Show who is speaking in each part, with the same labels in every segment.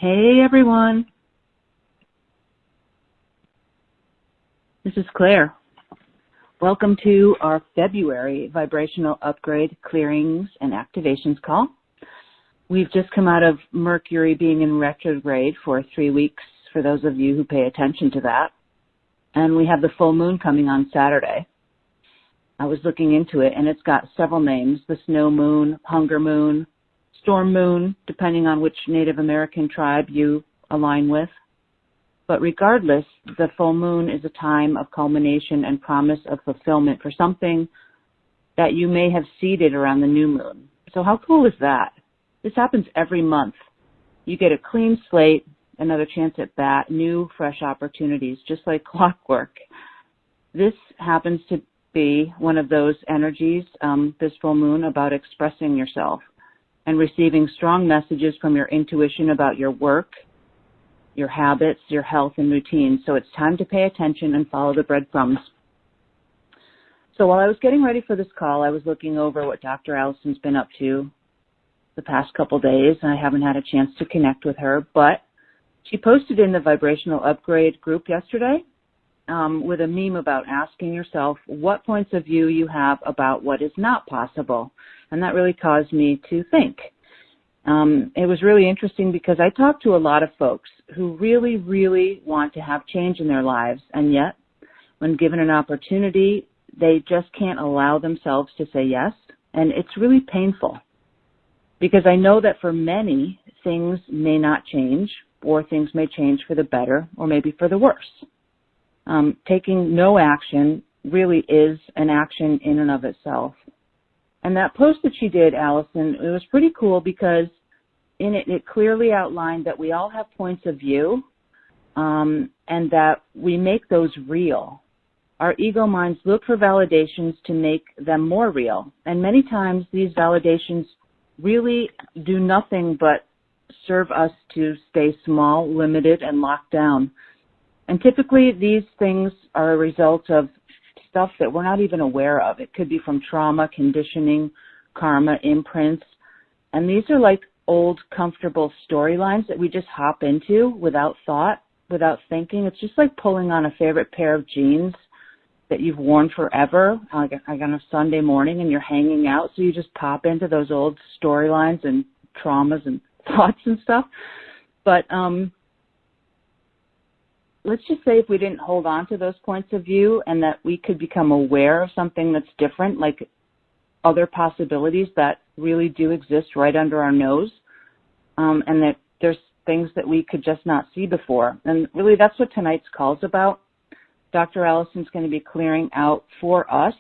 Speaker 1: Hey everyone, this is Claire. Welcome to our February Vibrational Upgrade Clearings and Activations call. We've just come out of Mercury being in retrograde for 3 weeks, for those of you who pay attention to that. And we have the full moon coming on Saturday. I was looking into it and it's got several names: the snow moon, hunger moon, storm moon, depending on which Native American tribe you align with. But regardless, the full moon is a time of culmination and promise of fulfillment for something that you may have seeded around the new moon. So how cool is that? This happens every month. You get a clean slate, another chance at bat, new, fresh opportunities, just like clockwork. This happens to be one of those energies, this full moon, about expressing yourself and receiving strong messages from your intuition about your work, your habits, your health, and routines. So it's time to pay attention and follow the breadcrumbs. So while I was getting ready for this call, I was looking over what Dr. Alison's been up to the past couple days, and I haven't had a chance to connect with her, but she posted in the Vibrational Upgrade group yesterday with a meme about asking yourself what points of view you have about what is not possible. And that really caused me to think. It was really interesting because I talked to a lot of folks who really, really want to have change in their lives, and yet when given an opportunity, they just can't allow themselves to say yes. And it's really painful because I know that for many, things may not change, or things may change for the better or maybe for the worse. Taking no action really is an action in and of itself. And that post that she did, Alison, it was pretty cool because in it, it clearly outlined that we all have points of view and that we make those real. Our ego minds look for validations to make them more real. And many times these validations really do nothing but serve us to stay small, limited, and locked down. And typically these things are a result of stuff that we're not even aware of. It could be from trauma, conditioning, karma, imprints. And these are like old, comfortable storylines that we just hop into without thought, without thinking. It's just like pulling on a favorite pair of jeans that you've worn forever, like on a Sunday morning, and you're hanging out. So you just pop into those old storylines and traumas and thoughts and stuff. But let's just say if we didn't hold on to those points of view and that we could become aware of something that's different, like other possibilities that really do exist right under our nose, and that there's things that we could just not see before. And really that's what tonight's call is about. Dr. Alison's going to be clearing out for us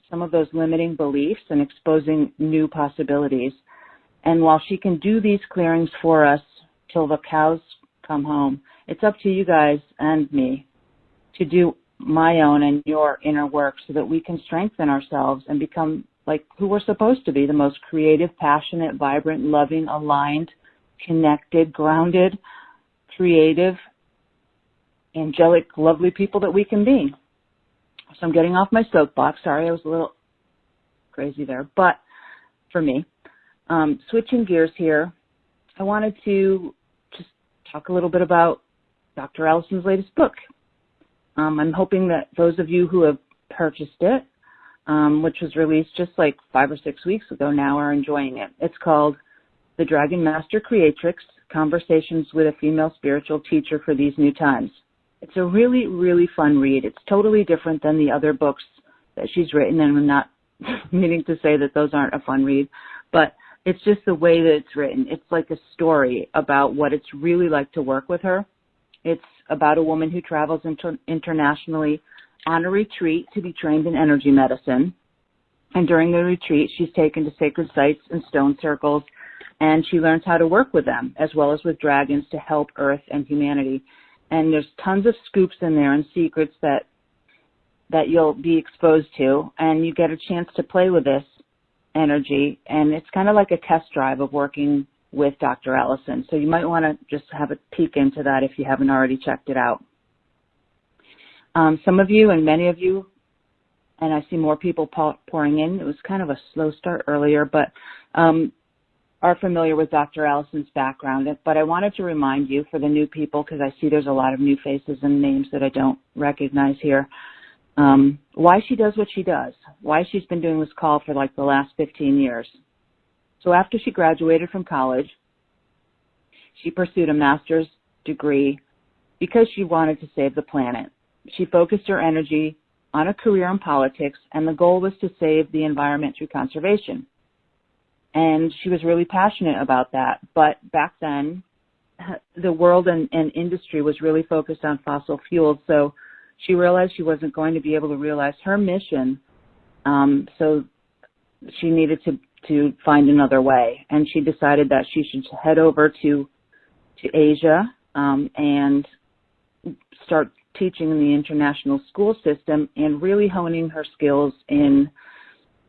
Speaker 1: some of those limiting beliefs and exposing new possibilities. And while she can do these clearings for us till the cows come home, it's up to you guys and me to do my own and your inner work so that we can strengthen ourselves and become like who we're supposed to be, the most creative, passionate, vibrant, loving, aligned, connected, grounded, creative, angelic, lovely people that we can be. So I'm getting off my soapbox. Sorry, I was a little crazy there, but for me, switching gears here, I wanted to just talk a little bit about Dr. Alison's latest book. I'm hoping that those of you who have purchased it, which was released just like 5 or 6 weeks ago now, are enjoying it. It's called The Dragon Master Creatrix, Conversations with a Female Spiritual Teacher for These New Times. It's a really, really fun read. It's totally different than the other books that she's written, and I'm not meaning to say that those aren't a fun read, but it's just the way that it's written. It's like a story about what it's really like to work with her. It's about a woman who travels internationally on a retreat to be trained in energy medicine. And during the retreat, she's taken to sacred sites and stone circles, and she learns how to work with them, as well as with dragons, to help Earth and humanity. And there's tons of scoops in there and secrets that you'll be exposed to, and you get a chance to play with this energy. And it's kind of like a test drive of working with Dr. Alison. So you might want to just have a peek into that if you haven't already checked it out. Some of you and many of you, and I see more people pouring in. It was kind of a slow start earlier, but are are familiar with Dr. Alison's background, but I wanted to remind you, for the new people, because I see there's a lot of new faces and names that I don't recognize here, why she does what she does, why she's been doing this call for like the last 15 years. So after she graduated from college, she pursued a master's degree because she wanted to save the planet. She focused her energy on a career in politics, and the goal was to save the environment through conservation. And she was really passionate about that. But back then, the world and industry was really focused on fossil fuels, so she realized she wasn't going to be able to realize her mission, so she needed to find another way. And she decided that she should head over to Asia and start teaching in the international school system and really honing her skills in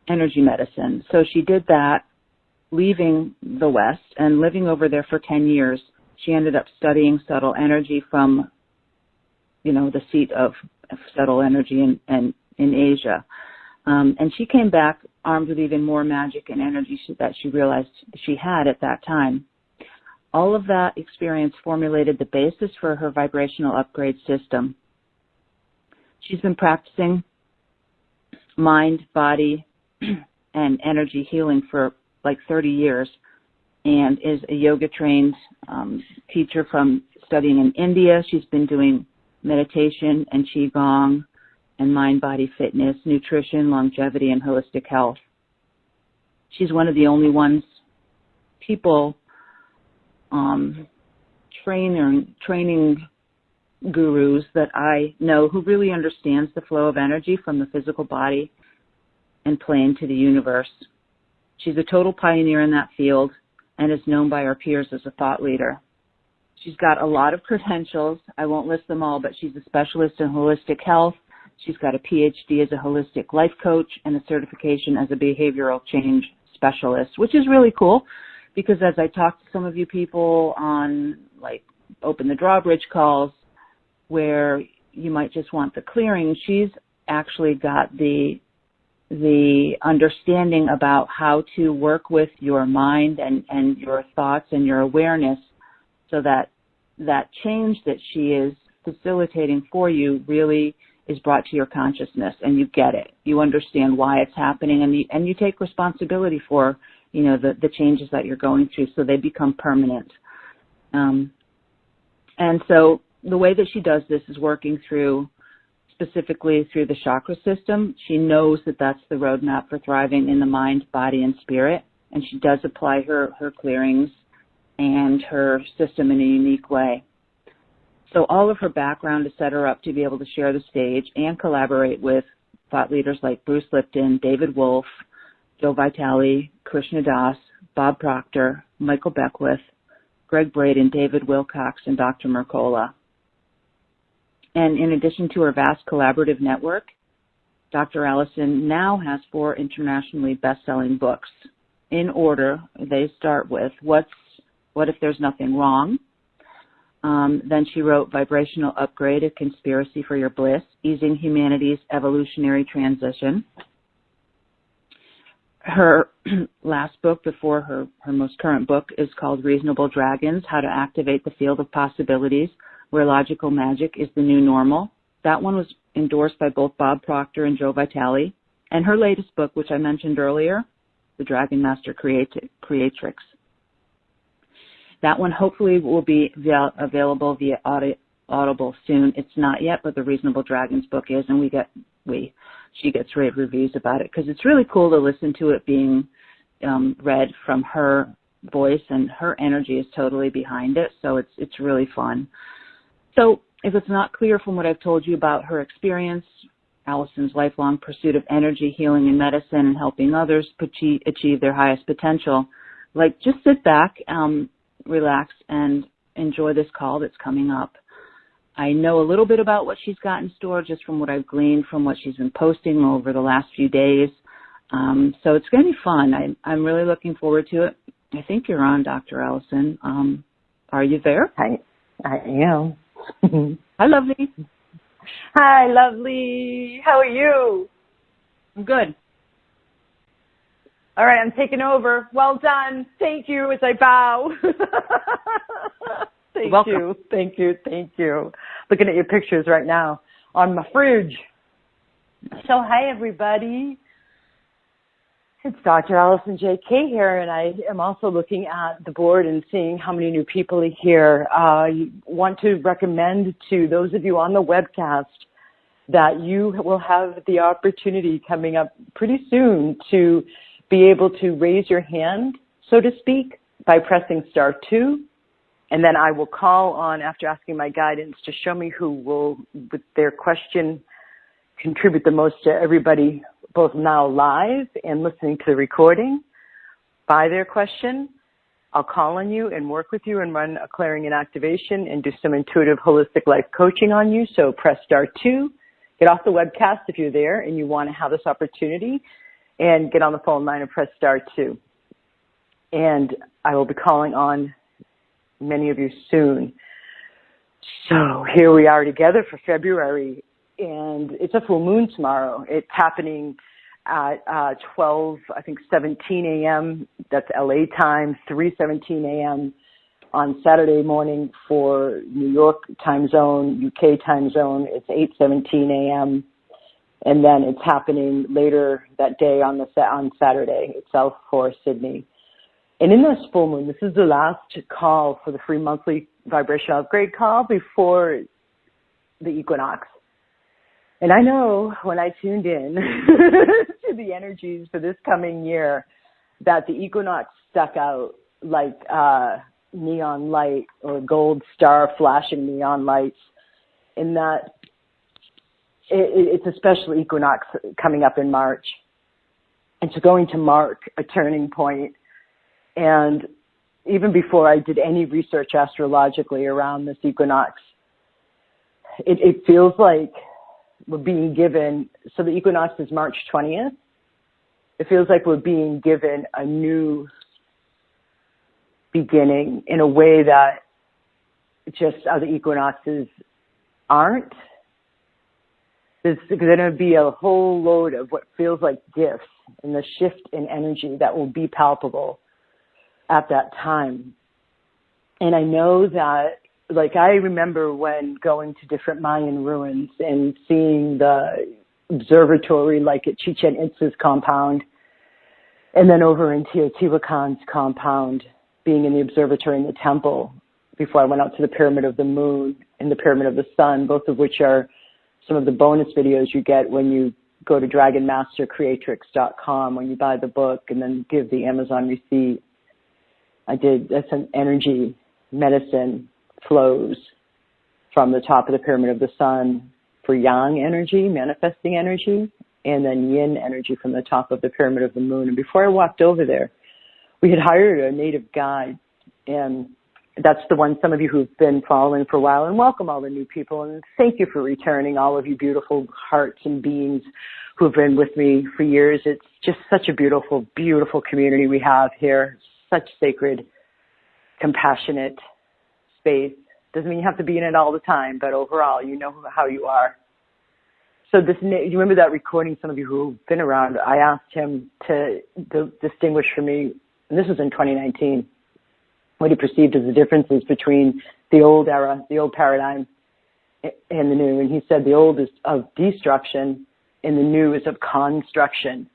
Speaker 1: energy medicine. So she did that, leaving the West and living over there for 10 years. She ended up studying subtle energy from, the seat of subtle energy in Asia. And she came back armed with even more magic and energy that she realized she had at that time. All of that experience formulated the basis for her vibrational upgrade system. She's been practicing mind, body, and energy healing for like 30 years and is a yoga-trained teacher from studying in India. She's been doing meditation and qigong and mind-body fitness, nutrition, longevity, and holistic health. She's one of the only people training gurus that I know who really understands the flow of energy from the physical body and plane to the universe. She's a total pioneer in that field and is known by our peers as a thought leader. She's got a lot of credentials. I won't list them all, but she's a specialist in holistic health. She's got a PhD as a holistic life coach and a certification as a behavioral change specialist, which is really cool because as I talk to some of you people on like Open the Drawbridge calls where you might just want the clearing, she's actually got the understanding about how to work with your mind and your thoughts and your awareness so that change that she is facilitating for you really is brought to your consciousness and you get it. You understand why it's happening and you take responsibility for, the changes that you're going through so they become permanent. And so the way that she does this is working specifically through the chakra system. She knows that that's the roadmap for thriving in the mind, body, and spirit, and she does apply her clearings and her system in a unique way. So all of her background has set her up to be able to share the stage and collaborate with thought leaders like Bruce Lipton, David Wolfe, Joe Vitale, Krishna Das, Bob Proctor, Michael Beckwith, Greg Braden, David Wilcox, and Dr. Mercola. And in addition to her vast collaborative network, Dr. Alison now has 4 internationally best-selling books. In order, they start with What If There's Nothing Wrong? Then she wrote Vibrational Upgrade, A Conspiracy for Your Bliss, Easing Humanity's Evolutionary Transition. Her last book before her most current book is called Reasonable Dragons, How to Activate the Field of Possibilities, Where Logical Magic is the New Normal. That one was endorsed by both Bob Proctor and Joe Vitale. And her latest book, which I mentioned earlier, The Dragon Master Creatrix. That one hopefully will be available via Audible soon. It's not yet, but the Reasonable Dragons book is, and she gets rave reviews about it because it's really cool to listen to it being read from her voice, and her energy is totally behind it, so it's really fun. So if it's not clear from what I've told you about her experience, Alison's lifelong pursuit of energy, healing, and medicine, and helping others achieve their highest potential, just sit back, relax, and enjoy this call that's coming up. I know a little bit about what she's got in store just from what I've gleaned from what she's been posting over the last few days. So it's going to be fun. I'm really looking forward to it. I think you're on, Dr. Alison. Are you there?
Speaker 2: I am.
Speaker 1: Hi, lovely.
Speaker 2: Hi, lovely. How are you?
Speaker 1: I'm good.
Speaker 2: All right, I'm taking over. Well done. Thank you as I bow. Thank you. Thank you. Thank you. Looking at your pictures right now on my fridge. So, hi, everybody. It's Dr. Alison J.K. here, and I am also looking at the board and seeing how many new people are here. I want to recommend to those of you on the webcast that you will have the opportunity coming up pretty soon to be able to raise your hand, so to speak, by pressing *2. And then I will call on, after asking my guidance, to show me who will, with their question, contribute the most to everybody, both now live and listening to the recording. By their question, I'll call on you and work with you and run a clearing and activation and do some intuitive holistic life coaching on you. So press *2. Get off the webcast if you're there and you want to have this opportunity, and get on the phone line and press *2. And I will be calling on many of you soon. So here we are together for February, and it's a full moon tomorrow. It's happening at 17 a.m. That's LA time, 3:17 a.m. on Saturday morning for New York time zone, UK time zone. It's 8:17 a.m. And then it's happening later that day on Saturday itself for Sydney. And in this full moon, this is the last call for the free monthly vibrational upgrade call before the equinox. And I know when I tuned in to the energies for this coming year that the equinox stuck out like neon light or gold star flashing neon lights, in that it's a special equinox coming up in March. And it's going to mark a turning point. And even before I did any research astrologically around this equinox, it feels like we're being given, so the equinox is March 20th. It feels like we're being given a new beginning in a way that just other equinoxes aren't. There's going to be a whole load of what feels like gifts and the shift in energy that will be palpable at that time. And I know that, like, I remember when going to different Mayan ruins and seeing the observatory, like at Chichen Itza's compound, and then over in Teotihuacan's compound, being in the observatory in the temple before I went out to the Pyramid of the Moon and the Pyramid of the Sun, both of which are some of the bonus videos you get when you go to dragonmastercreatrix.com when you buy the book and then give the Amazon receipt. That's an energy medicine flows from the top of the Pyramid of the Sun for yang energy, manifesting energy, and then yin energy from the top of the Pyramid of the Moon. And before I walked over there, we had hired a native guide, and that's the one some of you who've been following for a while, and welcome all the new people, and thank you for returning, all of you beautiful hearts and beings who've been with me for years. It's just such a beautiful, beautiful community we have here, such sacred, compassionate space. Doesn't mean you have to be in it all the time, but overall, you know how you are. So you remember that recording, some of you who've been around, I asked him to distinguish for me, and this was in 2019, what he perceived as the differences between the old era, the old paradigm, and the new. And he said the old is of destruction and the new is of construction.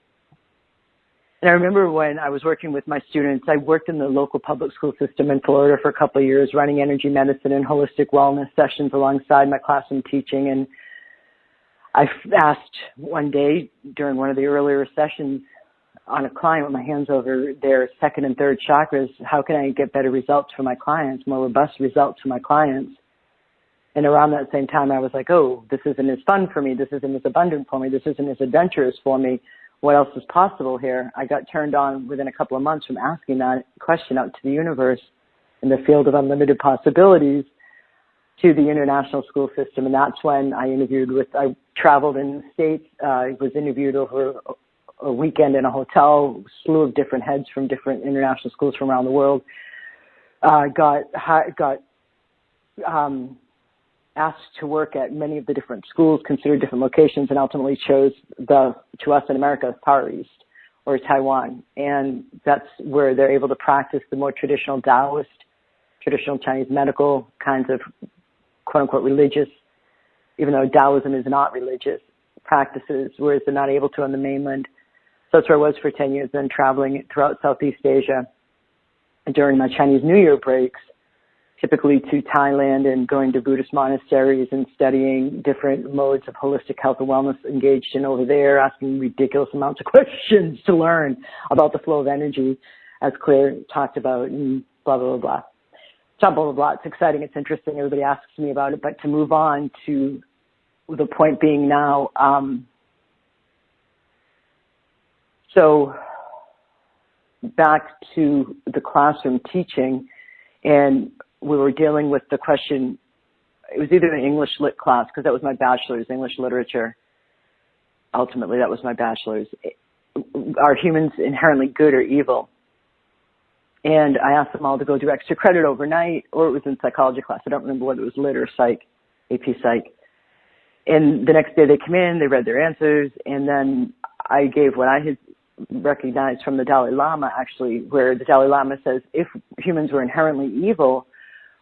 Speaker 2: And I remember when I was working with my students, I worked in the local public school system in Florida for a couple of years, running energy medicine and holistic wellness sessions alongside my classroom teaching. And I asked one day during one of the earlier sessions on a client with my hands over their second and third chakras, how can I get better results for my clients, more robust results for my clients? And around that same time, I was like, oh, this isn't as fun for me. This isn't as abundant for me. This isn't as adventurous for me. What else is possible here? I got turned on within a couple of months from asking that question out to the universe in the field of unlimited possibilities to the international school system. And that's when I traveled in the States. I was interviewed over a weekend in a hotel, a slew of different heads from different international schools from around the world. Got asked to work at many of the different schools, considered different locations, and ultimately chose to us in America, Far East, or Taiwan. And that's where they're able to practice the more traditional Taoist, traditional Chinese medical kinds of quote-unquote religious, even though Taoism is not religious, practices, whereas they're not able to on the mainland. So that's where I was for 10 years, then traveling throughout Southeast Asia during my Chinese New Year breaks, typically to Thailand and going to Buddhist monasteries and studying different modes of holistic health and wellness engaged in over there, asking ridiculous amounts of questions to learn about the flow of energy, as Claire talked about, and blah, blah, blah, blah. It's not blah, blah, blah. It's exciting. It's interesting. Everybody asks me about it. But to move on to the point being now, so back to the classroom teaching, and we were dealing with the question, it was either an English lit class, because that was my bachelor's, English literature. Ultimately, that was my bachelor's. Are humans inherently good or evil? And I asked them all to go do extra credit overnight, or it was in psychology class. I don't remember whether it was lit or psych, AP psych. And the next day they came in, they read their answers, and then I gave what I had recognized from the Dalai Lama, actually, where the Dalai Lama says, if humans were inherently evil,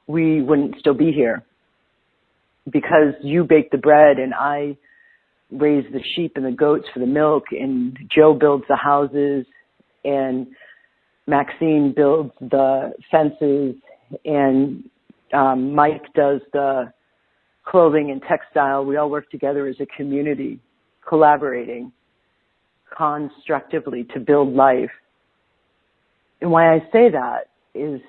Speaker 2: we wouldn't still be here. Because you bake the bread and I raise the sheep and the goats for the milk, and Joe builds the houses and Maxine builds the fences, and Mike does the clothing and textile. We all work together as a community, collaborating constructively to build life. And why I say that is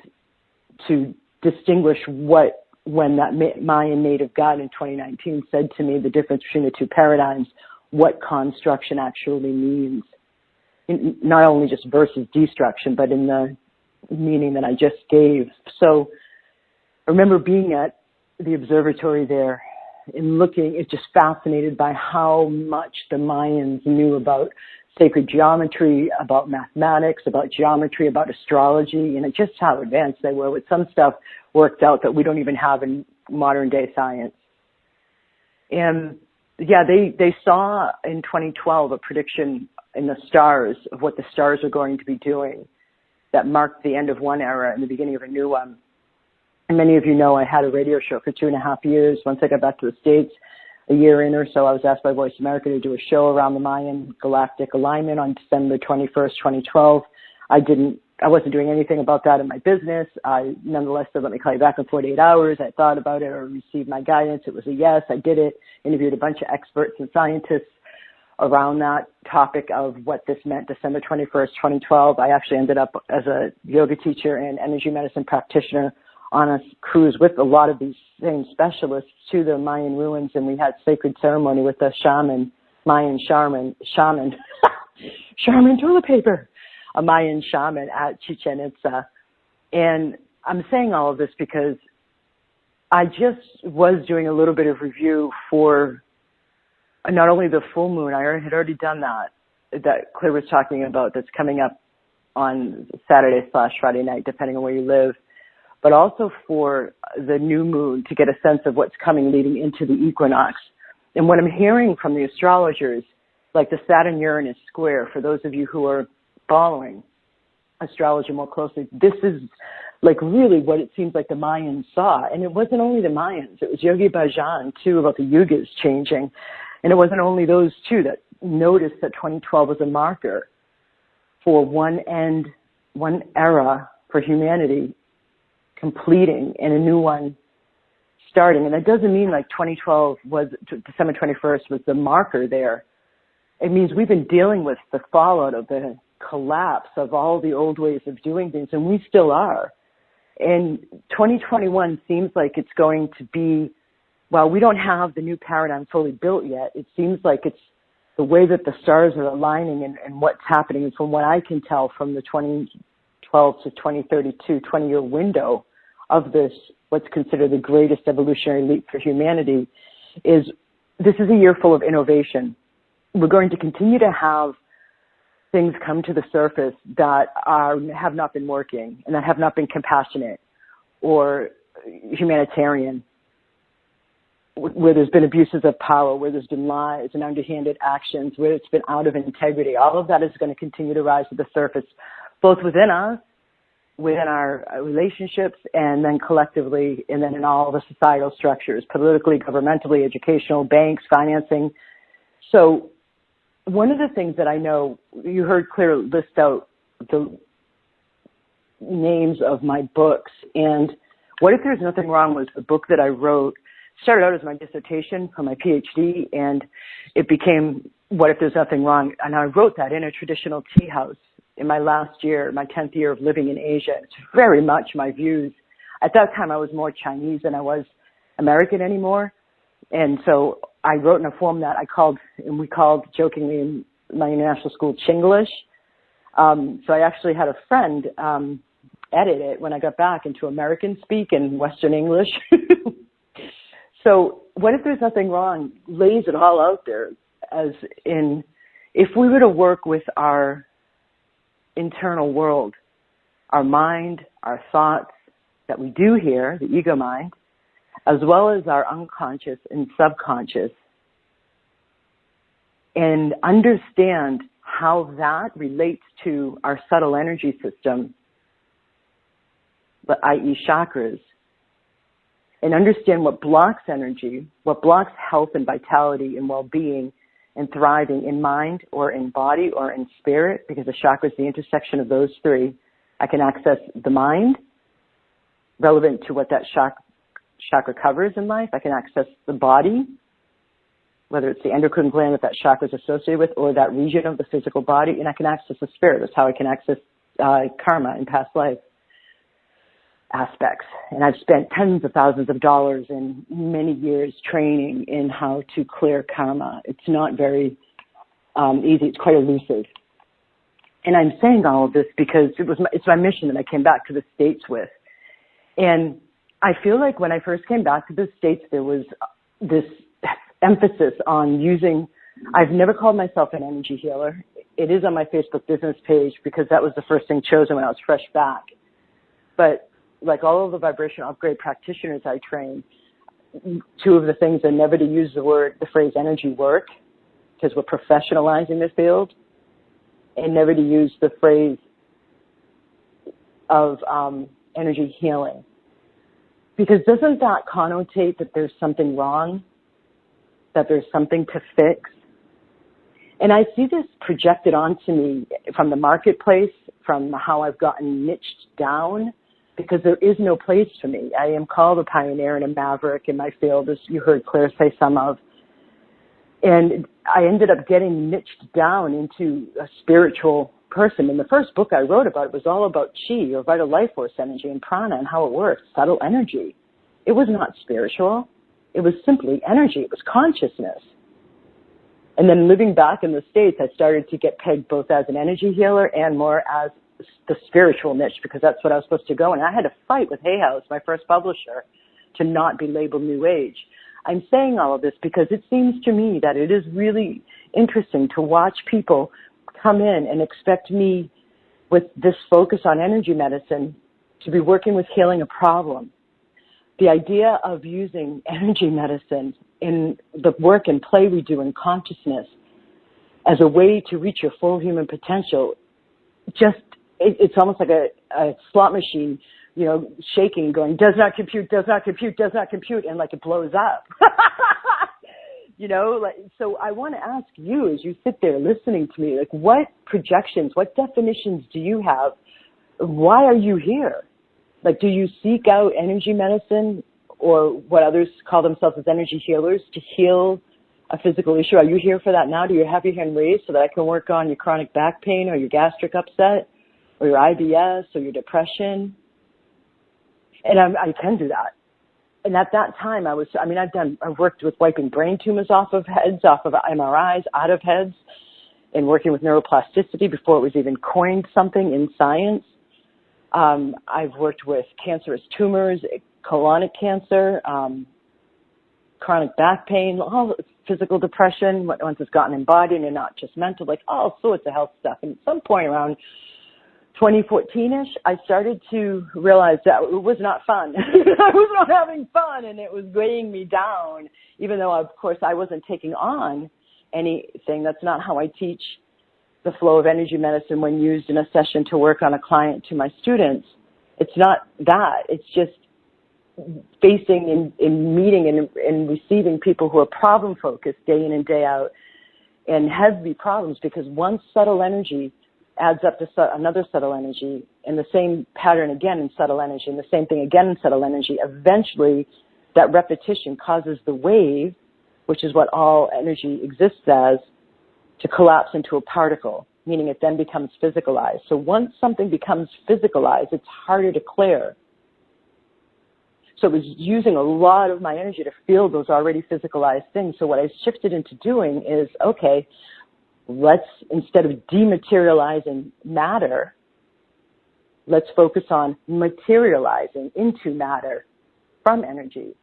Speaker 2: to distinguish when that Mayan native god in 2019 said to me the difference between the two paradigms, what construction actually means. Not only just versus destruction, but in the meaning that I just gave. So I remember being at the observatory there and looking, just fascinated by how much the Mayans knew about sacred geometry, about mathematics, about geometry, about astrology, and just how advanced they were, with some stuff worked out that we don't even have in modern day science. And yeah, they saw in 2012 a prediction in the stars of what the stars are going to be doing that marked the end of one era and the beginning of a new one. And many of you know I had a radio show for 2.5 years. Once I got back to the States, a year in or so, I was asked by Voice America to do a show around the Mayan galactic alignment on December 21st, 2012. I wasn't doing anything about that in my business. I nonetheless said, let me call you back in 48 hours. I thought about it or received my guidance. It was a yes. I did it. Interviewed a bunch of experts and scientists around that topic of what this meant. December 21st, 2012. I actually ended up as a yoga teacher and energy medicine practitioner on a cruise with a lot of these same specialists to the Mayan ruins, and we had sacred ceremony with a shaman, shaman toilet paper, a Mayan shaman at Chichen Itza. And I'm saying all of this because I just was doing a little bit of review for not only the full moon, I had already done that Claire was talking about, that's coming up on Saturday/Friday night, depending on where you live, but also for the new moon to get a sense of what's coming leading into the equinox. And what I'm hearing from the astrologers, like the Saturn-Uranus square, for those of you who are following astrology more closely, this is like really what it seems like the Mayans saw. And it wasn't only the Mayans, it was Yogi Bhajan too, about the yugas changing. And it wasn't only those two that noticed that 2012 was a marker for one era for humanity completing and a new one starting. And that doesn't mean like 2012 was, December 21st was the marker there. It means we've been dealing with the fallout of the collapse of all the old ways of doing things, and we still are. And 2021 seems like it's going to be, while we don't have the new paradigm fully built yet, it seems like it's the way that the stars are aligning and what's happening. And from what I can tell from the 2012 to 2032 20-year window of this, what's considered the greatest evolutionary leap for humanity, is this is a year full of innovation. We're going to continue to have things come to the surface that have not been working and that have not been compassionate or humanitarian where there's been abuses of power, where there's been lies and underhanded actions, where it's been out of integrity. All of that is going to continue to rise to the surface, both within us, within our relationships, and then collectively, and then in all the societal structures, politically, governmentally, educational, banks, financing. So one of the things that I know, you heard Claire list out the names of my books, and What If There's Nothing Wrong was the book that I wrote. Started out as my dissertation for my PhD, and it became What If There's Nothing Wrong? And I wrote that in a traditional tea house in my last year, my 10th year of living in Asia. It's very much my views. At that time, I was more Chinese than I was American anymore. And so I wrote in a form that we called jokingly in my international school Chinglish. So I actually had a friend edit it when I got back into American speak and Western English. So What If There's Nothing Wrong lays it all out there, as in, if we were to work with our internal world, our mind, our thoughts that we do here, the ego mind, as well as our unconscious and subconscious, and understand how that relates to our subtle energy system, i.e. chakras, and understand what blocks energy, what blocks health and vitality and well-being and thriving in mind or in body or in spirit, because the chakra is the intersection of those three. I can access the mind, relevant to what that chakra covers in life. I can access the body, whether it's the endocrine gland that chakra is associated with, or that region of the physical body, and I can access the spirit. That's how I can access karma in past life aspects. And I've spent tens of thousands of dollars and many years training in how to clear karma. It's not very easy. It's quite elusive. And I'm saying all of this because it's my mission that I came back to the States with. And I feel like when I first came back to the States, there was this emphasis on using, I've never called myself an energy healer. It is on my Facebook business page because that was the first thing chosen when I was fresh back. But like all of the vibrational upgrade practitioners I train, two of the things are never to use the phrase energy work, because we're professionalizing the field, and never to use the phrase of energy healing. Because doesn't that connotate that there's something wrong, that there's something to fix? And I see this projected onto me from the marketplace, from how I've gotten niched down, because there is no place for me. I am called a pioneer and a maverick in my field, as you heard Claire say some of. And I ended up getting niched down into a spiritual person. And the first book I wrote about it was all about chi, or vital life force energy, and prana, and how it works, subtle energy. It was not spiritual. It was simply energy. It was consciousness. And then living back in the States, I started to get pegged both as an energy healer and more as the spiritual niche, because that's what I was supposed to go. And I had to fight with Hay House, my first publisher, to not be labeled New Age. I'm saying all of this because it seems to me that it is really interesting to watch people come in and expect me, with this focus on energy medicine, to be working with healing a problem. The idea of using energy medicine in the work and play we do in consciousness as a way to reach your full human potential, it's almost like a slot machine, shaking, going, does not compute, does not compute, does not compute, and like it blows up. So I want to ask you, as you sit there listening to me, like, what projections, what definitions do you have? Why are you here? Like, do you seek out energy medicine, or what others call themselves as energy healers, to heal a physical issue? Are you here for that now? Do you have your hand raised so that I can work on your chronic back pain, or your gastric upset, or your IBS, or your depression? And I can do that. And at that time, I've worked with wiping brain tumors off of heads, off of MRIs, out of heads, and working with neuroplasticity before it was even coined something in science. I've worked with cancerous tumors, colonic cancer, chronic back pain, all physical depression, once it's gotten embodied and not just mental, like all sorts of health stuff. And at some point around 2014-ish, I started to realize that it was not fun. I was not having fun, and it was weighing me down, even though, of course, I wasn't taking on anything. That's not how I teach the flow of energy medicine when used in a session to work on a client to my students. It's not that. It's just facing and meeting and receiving people who are problem-focused day in and day out and heavy problems, because one subtle energy adds up to another subtle energy, and the same pattern again in subtle energy, and the same thing again in subtle energy. Eventually, that repetition causes the wave, which is what all energy exists as, to collapse into a particle, meaning it then becomes physicalized. So once something becomes physicalized, it's harder to clear. So it was using a lot of my energy to feel those already physicalized things. So what I shifted into doing is, okay, let's, instead of dematerializing matter, let's focus on materializing into matter from energy.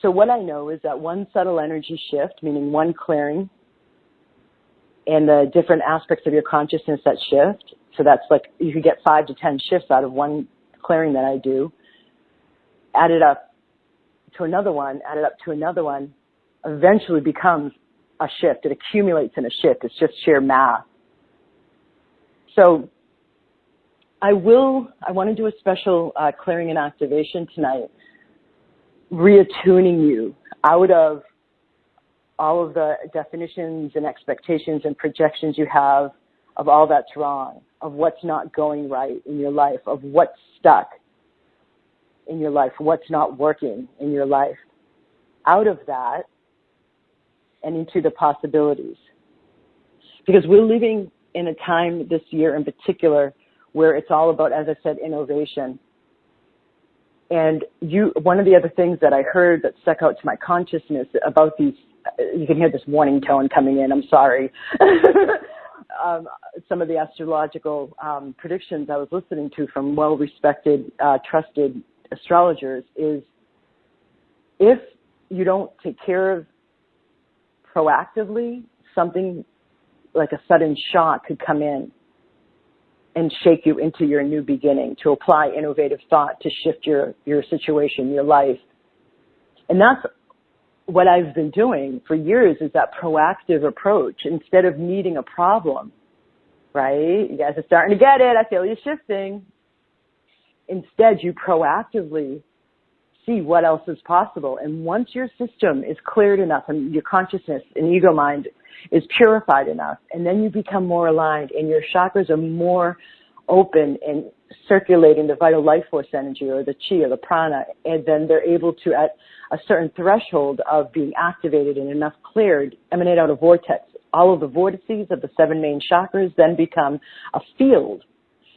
Speaker 2: So what I know is that one subtle energy shift, meaning one clearing, and the different aspects of your consciousness that shift. So that's like, you could get 5 to 10 shifts out of one clearing that I do. Added up to another one, added up to another one, eventually becomes a shift. It accumulates in a shift. It's just sheer math. So I want to do a special clearing and activation tonight, reattuning you out of all of the definitions and expectations and projections you have of all that's wrong, of what's not going right in your life, of what's stuck in your life, what's not working in your life. Out of that and into the possibilities. Because we're living in a time this year in particular where it's all about, as I said, innovation. And one of the other things that I heard that stuck out to my consciousness about these, you can hear this warning tone coming in, I'm sorry. Some of the astrological predictions I was listening to from well-respected, trusted astrologers is, if you don't take care of proactively, something like a sudden shock could come in and shake you into your new beginning, to apply innovative thought to shift your situation, your life. And that's what I've been doing for years, is that proactive approach instead of meeting a problem, right? You guys are starting to get it. I feel you shifting. Instead, you proactively see what else is possible. And once your system is cleared enough and your consciousness and ego mind is purified enough, and then you become more aligned and your chakras are more open and circulating the vital life force energy, or the chi or the prana, and then they're able to, at a certain threshold of being activated and enough cleared, emanate out a vortex. All of the vortices of the 7 main chakras then become a field.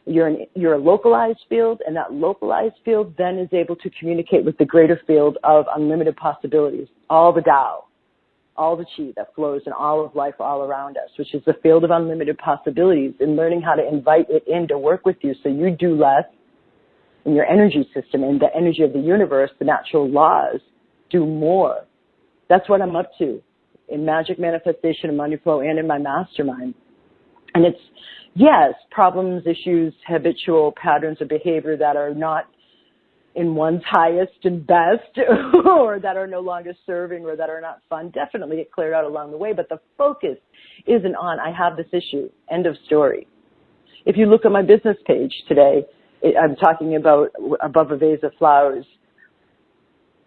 Speaker 2: You're a localized field, and that localized field then is able to communicate with the greater field of unlimited possibilities, all the Tao, all the chi that flows in all of life all around us, which is the field of unlimited possibilities, and learning how to invite it in to work with you so you do less in your energy system, and the energy of the universe, the natural laws, do more. That's what I'm up to in Magic Manifestation and Money Flow, and in my mastermind. And it's, yes, problems, issues, habitual patterns of behavior that are not in one's highest and best, or that are no longer serving, or that are not fun, definitely get cleared out along the way. But the focus isn't on, I have this issue, end of story. If you look at my business page today, I'm talking about above a vase of flowers.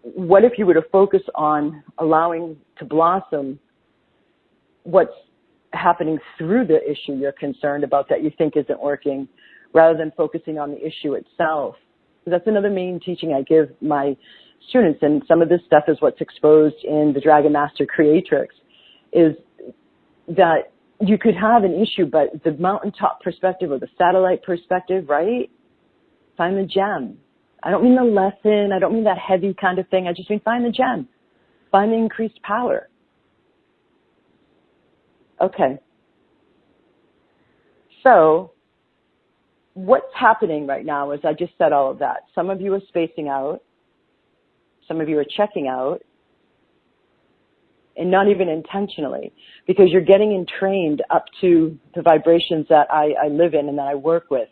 Speaker 2: What if you were to focus on allowing to blossom what's happening through the issue you're concerned about that you think isn't working, rather than focusing on the issue itself? That's another main teaching I give my students, and some of this stuff is what's exposed in the Dragon Master Creatrix, is that you could have an issue, but the mountaintop perspective or the satellite perspective, right? Find the gem. I don't mean the lesson. I don't mean that heavy kind of thing. I just mean find the gem. Find the increased power. Okay. So what's happening right now is, I just said all of that. Some of you are spacing out. Some of you are checking out. and not even intentionally, because you're getting entrained up to the vibrations that I live in and that I work with.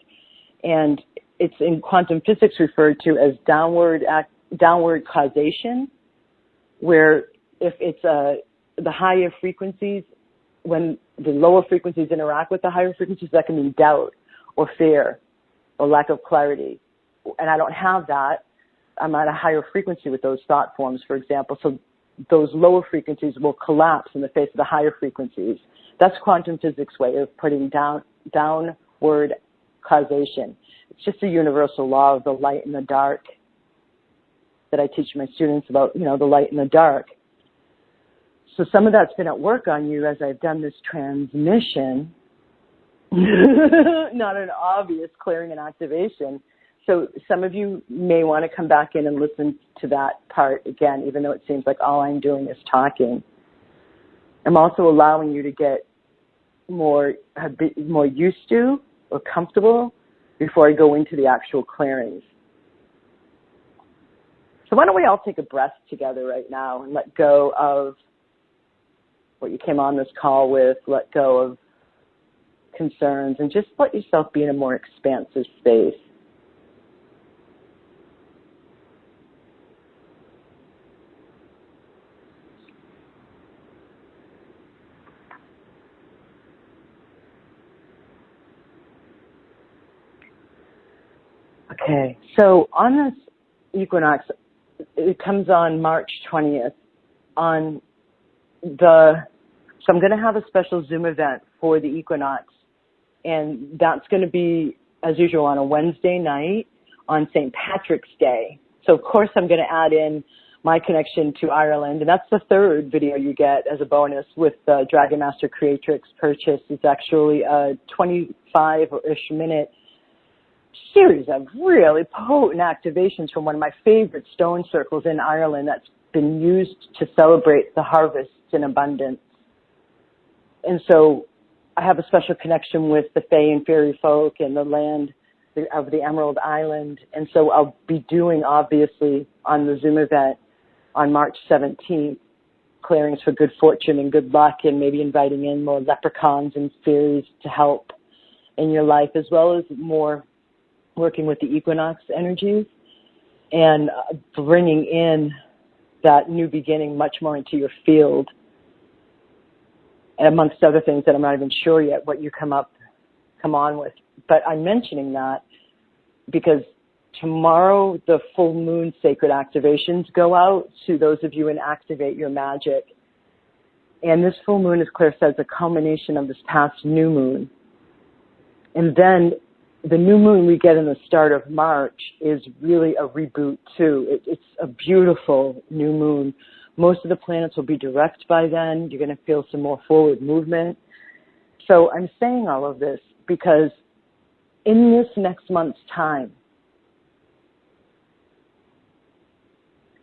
Speaker 2: And it's in quantum physics referred to as downward causation, where if it's the higher frequencies, when the lower frequencies interact with the higher frequencies, that can mean doubt or fear or lack of clarity. And I don't have that. I'm at a higher frequency with those thought forms, for example. So those lower frequencies will collapse in the face of the higher frequencies. That's quantum physics' way of putting downward causation. It's just a universal law of the light and the dark that I teach my students about, you know, the light and the dark. So some of that's been at work on you as I've done this transmission, not an obvious clearing and activation. So some of you may want to come back in and listen to that part again, even though it seems like all I'm doing is talking. I'm also allowing you to get more used to or comfortable before I go into the actual clearings. So why don't we all take a breath together right now and let go of what you came on this call with, let go of concerns, and just let yourself be in a more expansive space. Okay, so on this equinox, it comes on March 20th. So I'm going to have a special Zoom event for the equinox, and that's going to be, as usual, on a Wednesday night on St. Patrick's Day. So, of course, I'm going to add in my connection to Ireland, and that's the third video you get as a bonus with the Dragon Master Creatrix purchase. It's actually a 25-ish minute series of really potent activations from one of my favorite stone circles in Ireland that's been used to celebrate the harvests in abundance. And so I have a special connection with the Fae and Fairy folk and the land of the Emerald Island. And so I'll be doing, obviously, on the Zoom event on March 17th, clearings for good fortune and good luck, and maybe inviting in more leprechauns and fairies to help in your life, as well as more working with the equinox energies and bringing in that new beginning much more into your field, and amongst other things that I'm not even sure yet what you come on with. But I'm mentioning that because tomorrow the full moon sacred activations go out to those of you in Activate Your Magic. And this full moon, as Claire says, a culmination of this past new moon. And then the new moon we get in the start of March is really a reboot too. It's a beautiful new moon. Most of the planets will be direct by then. You're going to feel some more forward movement. So I'm saying all of this because in this next month's time,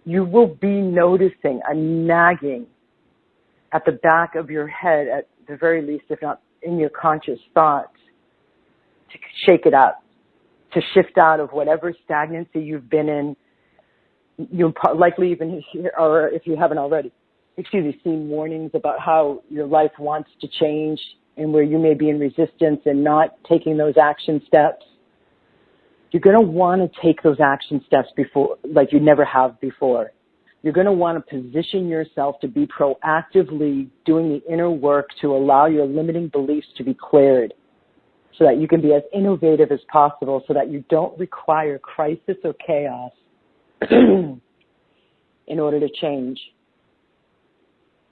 Speaker 2: you will be noticing a nagging at the back of your head, at the very least, if not in your conscious thoughts, to shake it up, to shift out of whatever stagnancy you've been in. You'll likely even hear, or if you haven't already, seen warnings about how your life wants to change and where you may be in resistance and not taking those action steps. You're going to want to take those action steps before, like you never have before. You're going to want to position yourself to be proactively doing the inner work to allow your limiting beliefs to be cleared, so that you can be as innovative as possible, so that you don't require crisis or chaos in order to change.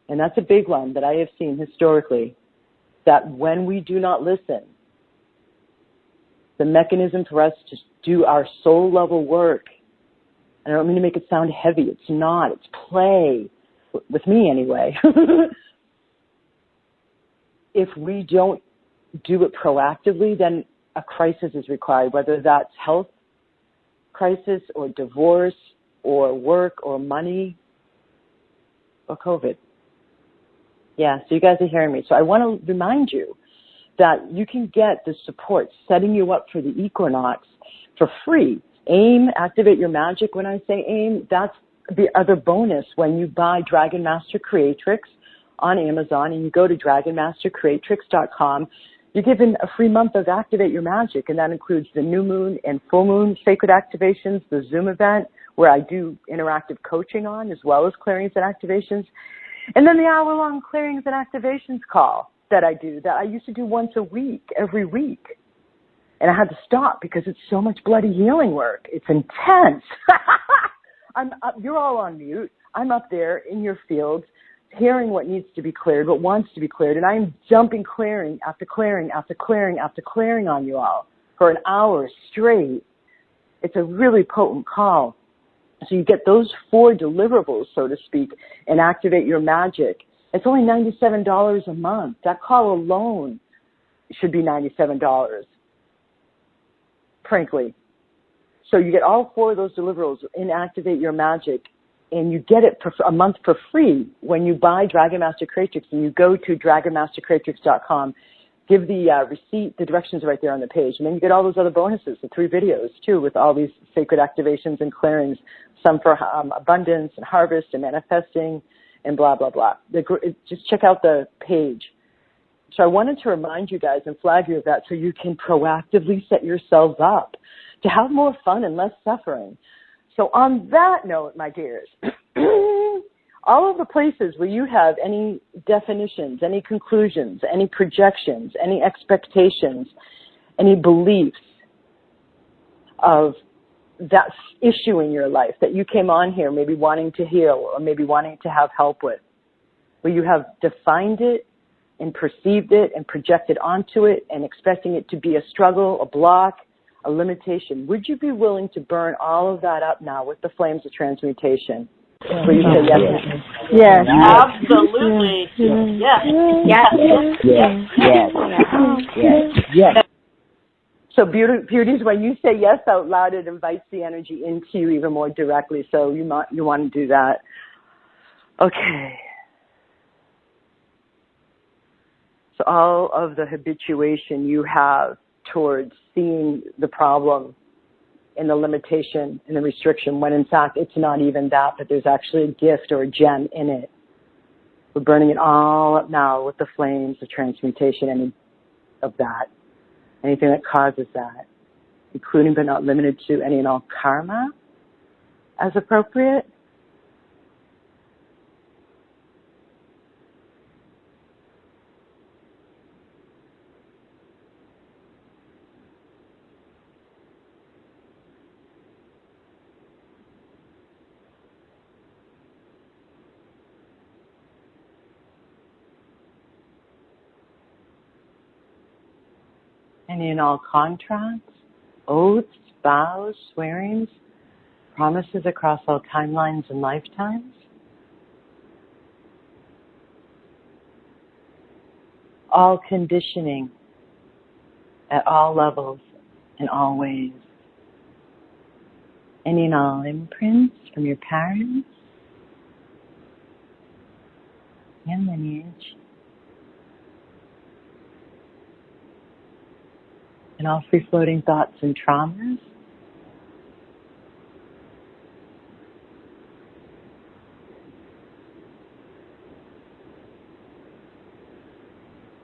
Speaker 2: And that's a big one that I have seen historically, that when we do not listen, the mechanism for us to do our soul level work, and I don't mean to make it sound heavy, it's not, it's play, with me anyway. If we don't do it proactively, then a crisis is required, whether that's health crisis or divorce or work or money or COVID. Yeah, so you guys are hearing me. So I want to remind you that you can get the support setting you up for the equinox for free. AIM, Activate Your Magic. When I say AIM, that's the other bonus when you buy Dragon Master Creatrix on Amazon and you go to dragonmastercreatrix.com, you're given a free month of Activate Your Magic, and that includes the new moon and full moon sacred activations, the Zoom event where I do interactive coaching on, as well as clearings and activations, and then the hour-long clearings and activations call that I do, that I used to do once a week, every week. And I had to stop because it's so much bloody healing work. It's intense. You're all on mute. I'm up there in your fields, hearing what needs to be cleared, what wants to be cleared, and I'm jumping clearing after clearing after clearing after clearing on you all for an hour straight. It's a really potent call. So you get those 4 deliverables, so to speak, and Activate Your Magic. It's only $97 a month. That call alone should be $97, frankly. So you get all 4 of those deliverables in Activate Your Magic, and you get it for a month for free when you buy Dragon Master Creatrix and you go to dragonmastercreatrix.com. Give the receipt, the directions are right there on the page. And then you get all those other bonuses, the 3 videos, too, with all these sacred activations and clearings, some for abundance and harvest and manifesting and blah, blah, blah. Just check out the page. So I wanted to remind you guys and flag you of that so you can proactively set yourselves up to have more fun and less suffering. So on that note, my dears, all of the places where you have any definitions, any conclusions, any projections, any expectations, any beliefs of that issue in your life that you came on here maybe wanting to heal or maybe wanting to have help with, where you have defined it and perceived it and projected onto it and expecting it to be a struggle, a block, a limitation, would you be willing to burn all of that up now with the flames of transmutation? Will you say yes?
Speaker 3: Yes.
Speaker 4: Absolutely. Yes.
Speaker 3: Yes.
Speaker 2: Yes. Yes. So beauties, when you say yes out loud, it invites the energy into you even more directly. So you want to do that. Okay. So all of the habituation you have towards seeing the problem and the limitation and the restriction, when in fact it's not even that, but there's actually a gift or a gem in it. We're burning it all up now with the flames of transmutation, any of that, anything that causes that, including but not limited to any and all karma as appropriate. Any and all contracts, oaths, vows, swearings, promises across all timelines and lifetimes. All conditioning at all levels in all ways. Any and all imprints from your parents and lineage. And all free-floating thoughts and traumas.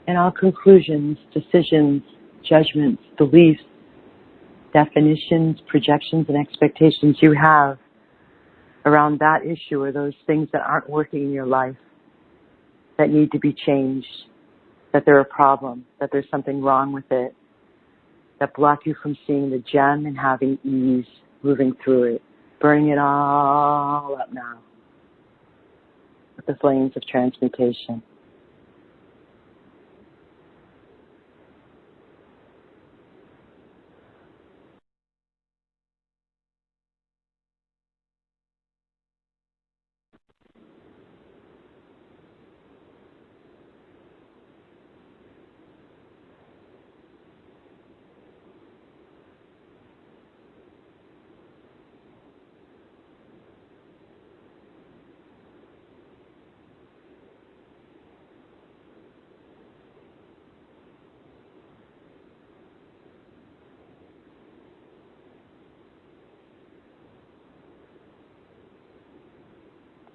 Speaker 2: And all conclusions, decisions, judgments, beliefs, definitions, projections, and expectations you have around that issue or those things that aren't working in your life, that need to be changed, that they're a problem, that there's something wrong with it, that block you from seeing the gem and having ease moving through it. Burning it all up now with the flames of transmutation.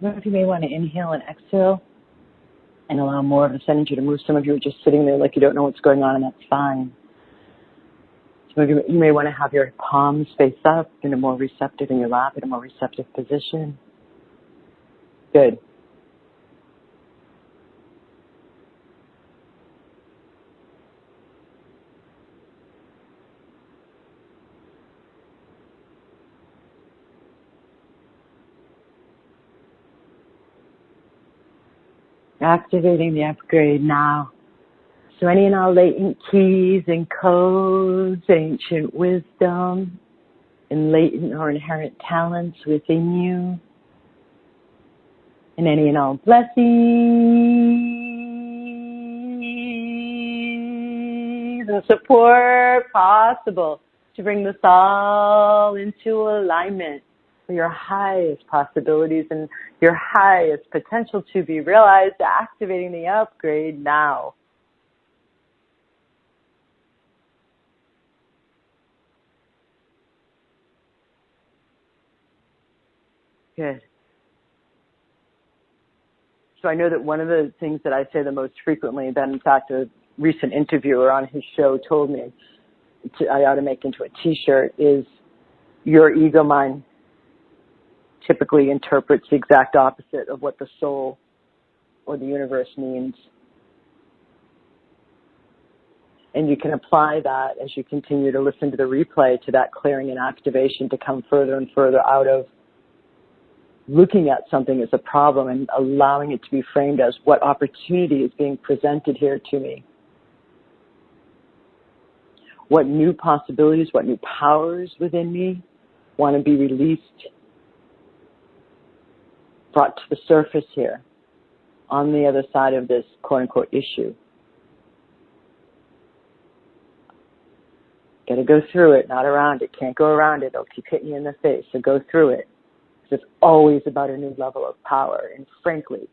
Speaker 2: Some of you may want to inhale and exhale and allow more of this energy to move. Some of you are just sitting there like you don't know what's going on, and that's fine. Some of you may want to have your palms face up in a more receptive, in your lap, in a more receptive position. Good. Activating the upgrade now. So any and all latent keys and codes, ancient wisdom, and latent or inherent talents within you, and any and all blessings and support possible to bring this all into alignment for your highest possibilities and your highest potential to be realized, activating the upgrade now. Good. So I know that one of the things that I say the most frequently, that in fact a recent interviewer on his show told me I ought to make into a t-shirt, is your ego mind typically interprets the exact opposite of what the soul or the universe means. And you can apply that as you continue to listen to the replay to that clearing and activation to come further and further out of looking at something as a problem and allowing it to be framed as what opportunity is being presented here to me. What new possibilities, what new powers within me want to be released, brought to the surface here on the other side of this quote-unquote issue. Got to go through it, not around it. Can't go around it. It'll keep hitting you in the face. So go through it. It's always about a new level of power. And frankly,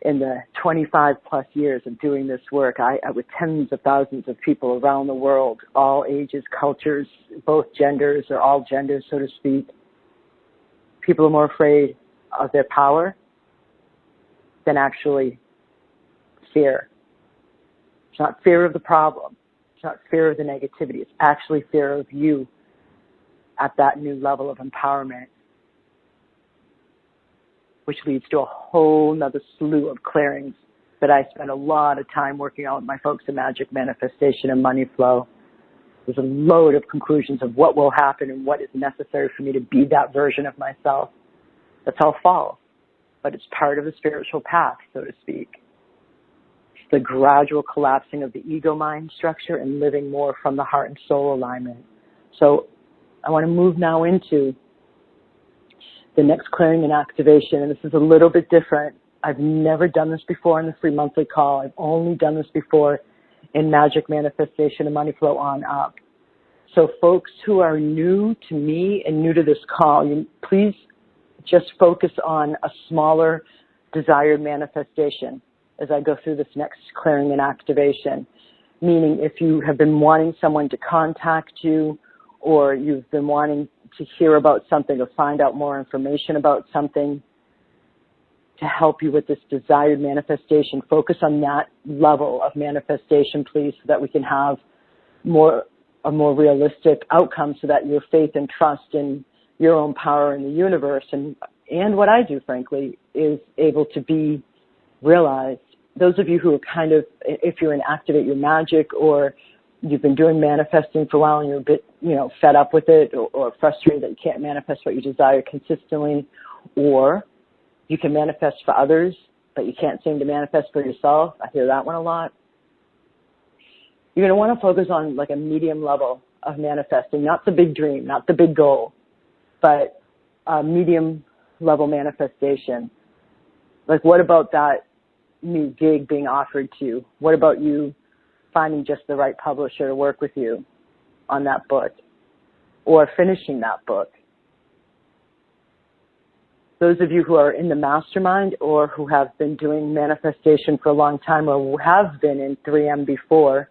Speaker 2: in the 25 plus years of doing this work, I with tens of thousands of people around the world, all ages, cultures, both genders or all genders, so to speak, people are more afraid of their power than actually fear. It's not fear of the problem. It's not fear of the negativity. It's actually fear of you at that new level of empowerment, which leads to a whole nother slew of clearings that I spend a lot of time working on with my folks in Magic Manifestation and Money Flow. There's a load of conclusions of what will happen and what is necessary for me to be that version of myself. That's all false, but it's part of the spiritual path, so to speak. It's the gradual collapsing of the ego mind structure and living more from the heart and soul alignment. So I want to move now into the next clearing and activation, and this is a little bit different. I've never done this before in the free monthly call. I've only done this before in Magic Manifestation and Money Flow on up. So folks who are new to me and new to this call, please just focus on a smaller desired manifestation as I go through this next clearing and activation. Meaning if you have been wanting someone to contact you, or you've been wanting to hear about something or find out more information about something to help you with this desired manifestation, focus on that level of manifestation, please, so that we can have a more realistic outcome, so that your faith and trust in your own power in the universe and what I do, frankly, is able to be realized. Those of you who are kind of, if you're in Activate Your Magic, or you've been doing manifesting for a while and you're a bit, fed up with it, or frustrated that you can't manifest what you desire consistently, or you can manifest for others, but you can't seem to manifest for yourself. I hear that one a lot. You're going to want to focus on like a medium level of manifesting, not the big dream, not the big goal, but a medium level manifestation. Like, what about that new gig being offered to you? What about you finding just the right publisher to work with you on that book, or finishing that book? Those of you who are in the mastermind, or who have been doing manifestation for a long time, or who have been in 3M before,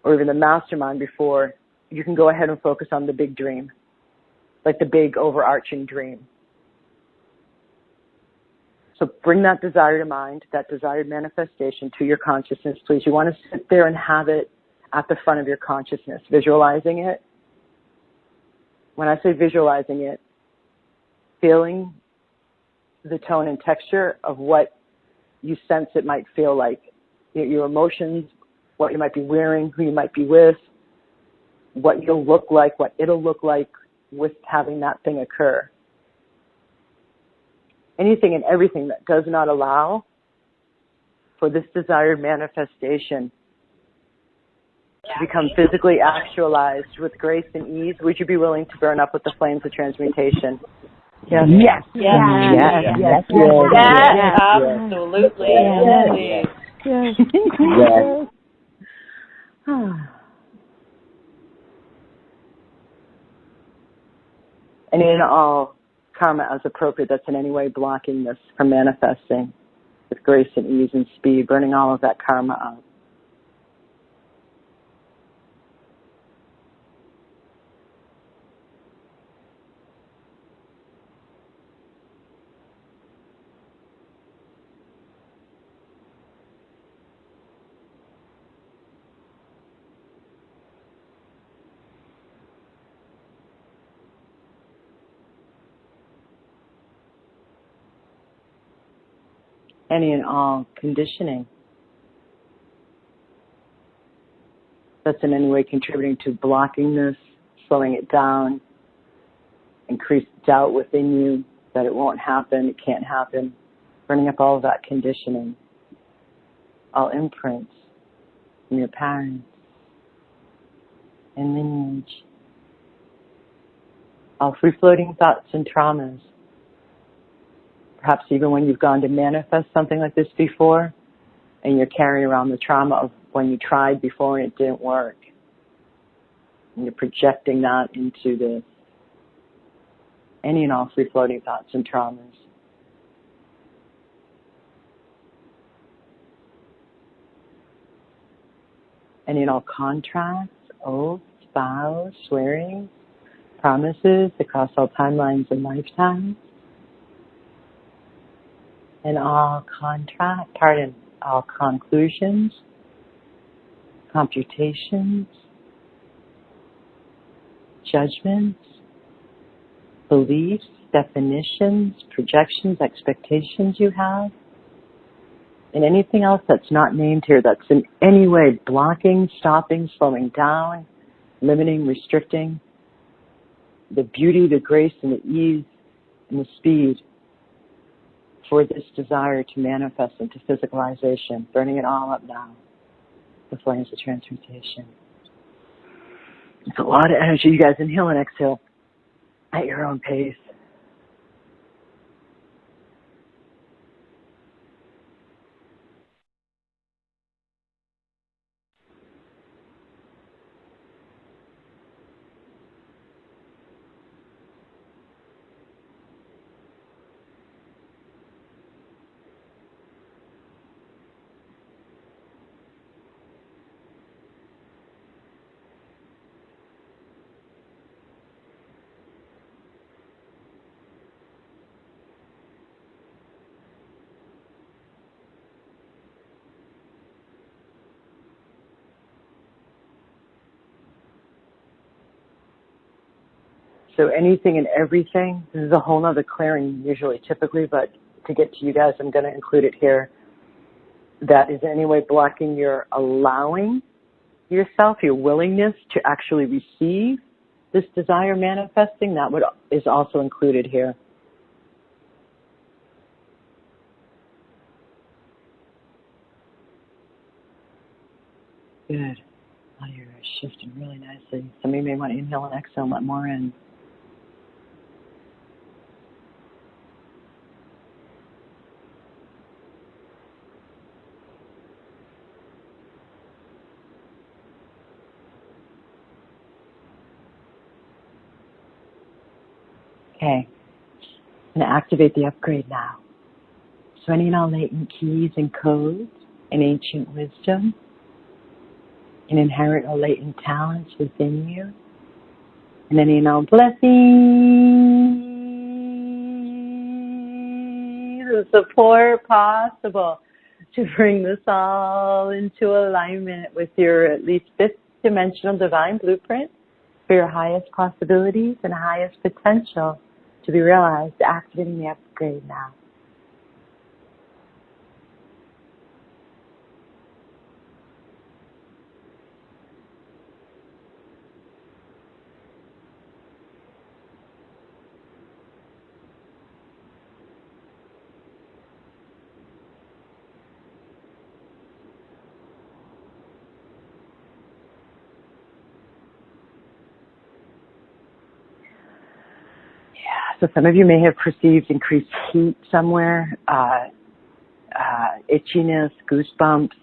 Speaker 2: or even the mastermind before, you can go ahead and focus on the big dream, like the big overarching dream. So bring that desire to mind, that desired manifestation to your consciousness, please. You want to sit there and have it at the front of your consciousness, visualizing it. When I say visualizing it, feeling the tone and texture of what you sense it might feel like, your emotions, what you might be wearing, who you might be with, what you'll look like, what it'll look like with having that thing occur. Anything and everything that does not allow for this desired manifestation to become physically actualized with grace and ease, would you be willing to burn up with the flames of transmutation?
Speaker 1: Yes.
Speaker 4: Yes.
Speaker 2: Yes. Yes. Yes.
Speaker 4: Yes. Absolutely.
Speaker 2: Yes. Yes. Yes. And in all karma as appropriate that's in any way blocking this from manifesting with grace and ease and speed, burning all of that karma out. Any and all conditioning that's in any way contributing to blocking this, slowing it down, increased doubt within you that it won't happen, it can't happen, burning up all of that conditioning, all imprints from your parents and lineage, all free-floating thoughts and traumas. Perhaps even when you've gone to manifest something like this before and you're carrying around the trauma of when you tried before and it didn't work. And you're projecting that into this. Any and all free-floating thoughts and traumas. Any and all contracts, oaths, vows, swearing, promises across all timelines and lifetimes. And all all conclusions, computations, judgments, beliefs, definitions, projections, expectations you have, and anything else that's not named here that's in any way blocking, stopping, slowing down, limiting, restricting the beauty, the grace, and the ease, and the speed for this desire to manifest into physicalization, burning it all up now, the flames of transmutation. It's a lot of energy. You guys inhale and exhale at your own pace. So anything and everything, this is a whole other clearing usually, typically, but to get to you guys, I'm going to include it here. That is in any way blocking your allowing yourself, your willingness to actually receive this desire manifesting, that is also included here. Good. Oh, you're shifting really nicely. Some of you may want to inhale and exhale and let more in. Okay. I'm going to activate the upgrade now. So any and all latent keys and codes and ancient wisdom and inherent or latent talents within you, and any and all blessings the support possible to bring this all into alignment with your at least fifth dimensional divine blueprint for your highest possibilities and highest potential to be realized, activating the upgrade now. So some of you may have perceived increased heat somewhere, itchiness, goosebumps,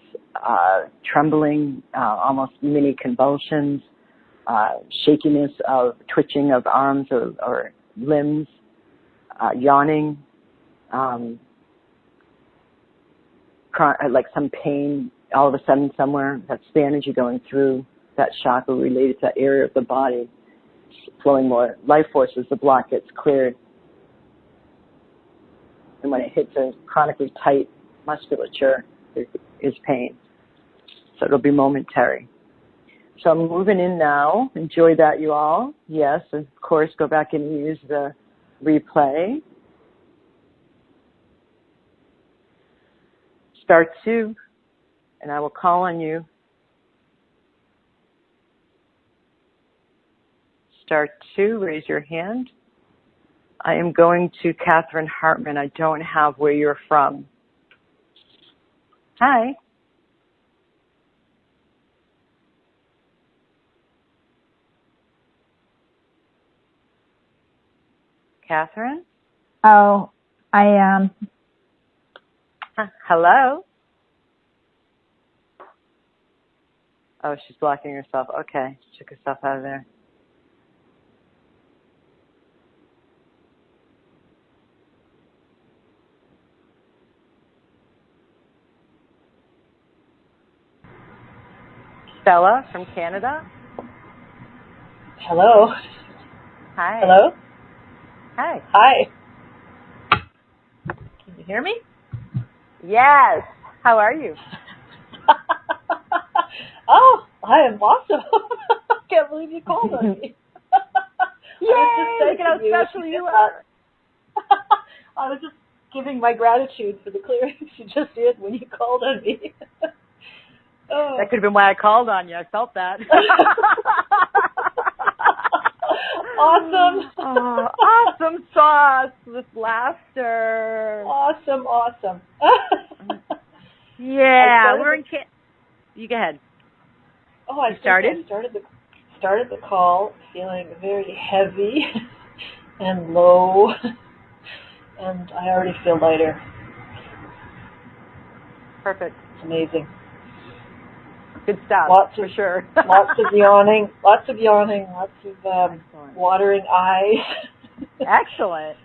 Speaker 2: trembling, almost mini convulsions, shakiness of twitching of arms or limbs, yawning, like some pain all of a sudden somewhere. That's the energy going through that chakra related to that area of the body, flowing more life forces. The block gets cleared. And when it hits a chronically tight musculature, there is pain. So it'll be momentary. So I'm moving in now. Enjoy that, you all. Yes, of course, go back and use the replay. Start 2, and I will call on you. Start 2, raise your hand. I am going to Catherine Hartman. I don't have where you're from. Hi. Catherine?
Speaker 3: Oh, I am.
Speaker 2: Hello? Oh, she's blocking herself. Okay, she took herself out of there. Stella from Canada.
Speaker 4: Hello.
Speaker 2: Hi.
Speaker 4: Hello.
Speaker 2: Hi.
Speaker 4: Hi. Can you hear me?
Speaker 2: Yes. How are you?
Speaker 4: Oh, I am awesome. I can't believe you called on me.
Speaker 2: Yay! Look at how special you are.
Speaker 4: I was just giving my gratitude for the clearings you just did when you called on me. Oh.
Speaker 2: That could have been why I called on you. I felt that.
Speaker 4: Awesome.
Speaker 2: Oh, awesome sauce with laughter.
Speaker 4: Awesome.
Speaker 2: Yeah, we're in You go ahead.
Speaker 4: Oh, I started the call feeling very heavy and low, and I already feel lighter.
Speaker 2: Perfect.
Speaker 4: It's amazing.
Speaker 2: Good stuff. For sure.
Speaker 4: lots of yawning, lots of watering eyes.
Speaker 2: Excellent.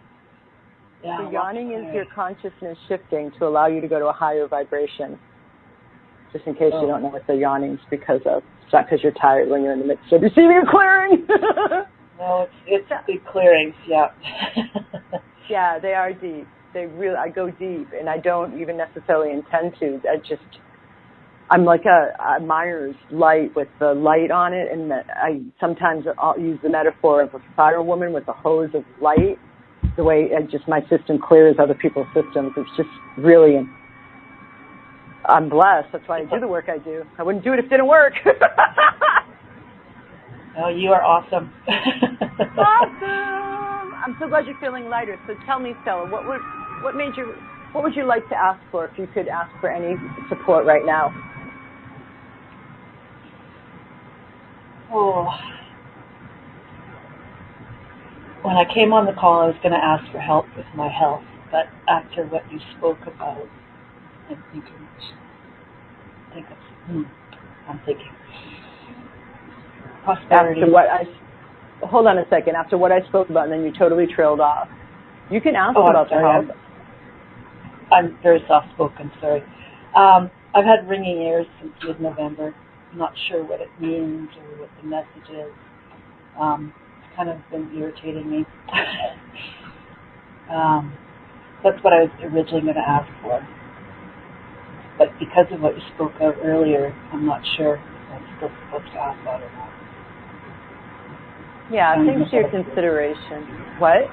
Speaker 4: Yeah,
Speaker 2: so yawning is your consciousness shifting to allow you to go to a higher vibration. Just in case you don't know what the yawning is because of. It's not because you're tired when you're in the midst of receiving a clearing.
Speaker 4: No, it's big clearings, yeah.
Speaker 2: Yeah, they are deep. I go deep, and I don't even necessarily intend to. I'm like a Myers light with the light on it, and I'll use the metaphor of a fire woman with a hose of light. The way my system clears other people's systems. It's just really, I'm blessed. That's why I do the work I do. I wouldn't do it if it didn't work.
Speaker 4: Oh, you are awesome.
Speaker 2: Awesome. I'm so glad you're feeling lighter. So tell me, Stella, what would you like to ask for if you could ask for any support right now?
Speaker 4: Oh. When I came on the call, I was going to ask for help with my health, but after what you spoke about, I'm thinking prosperity.
Speaker 2: Hold on a second. After what I spoke about, and then you totally trailed off. You can ask about the health.
Speaker 4: I'm very soft-spoken, sorry. I've had ringing ears since mid-November. I'm not sure what it means or what the message is. It's kind of been irritating me. That's what I was originally going to ask for. But because of what you spoke of earlier, I'm not sure if I'm still supposed to ask that or not.
Speaker 2: Yeah, thanks for your consideration. What?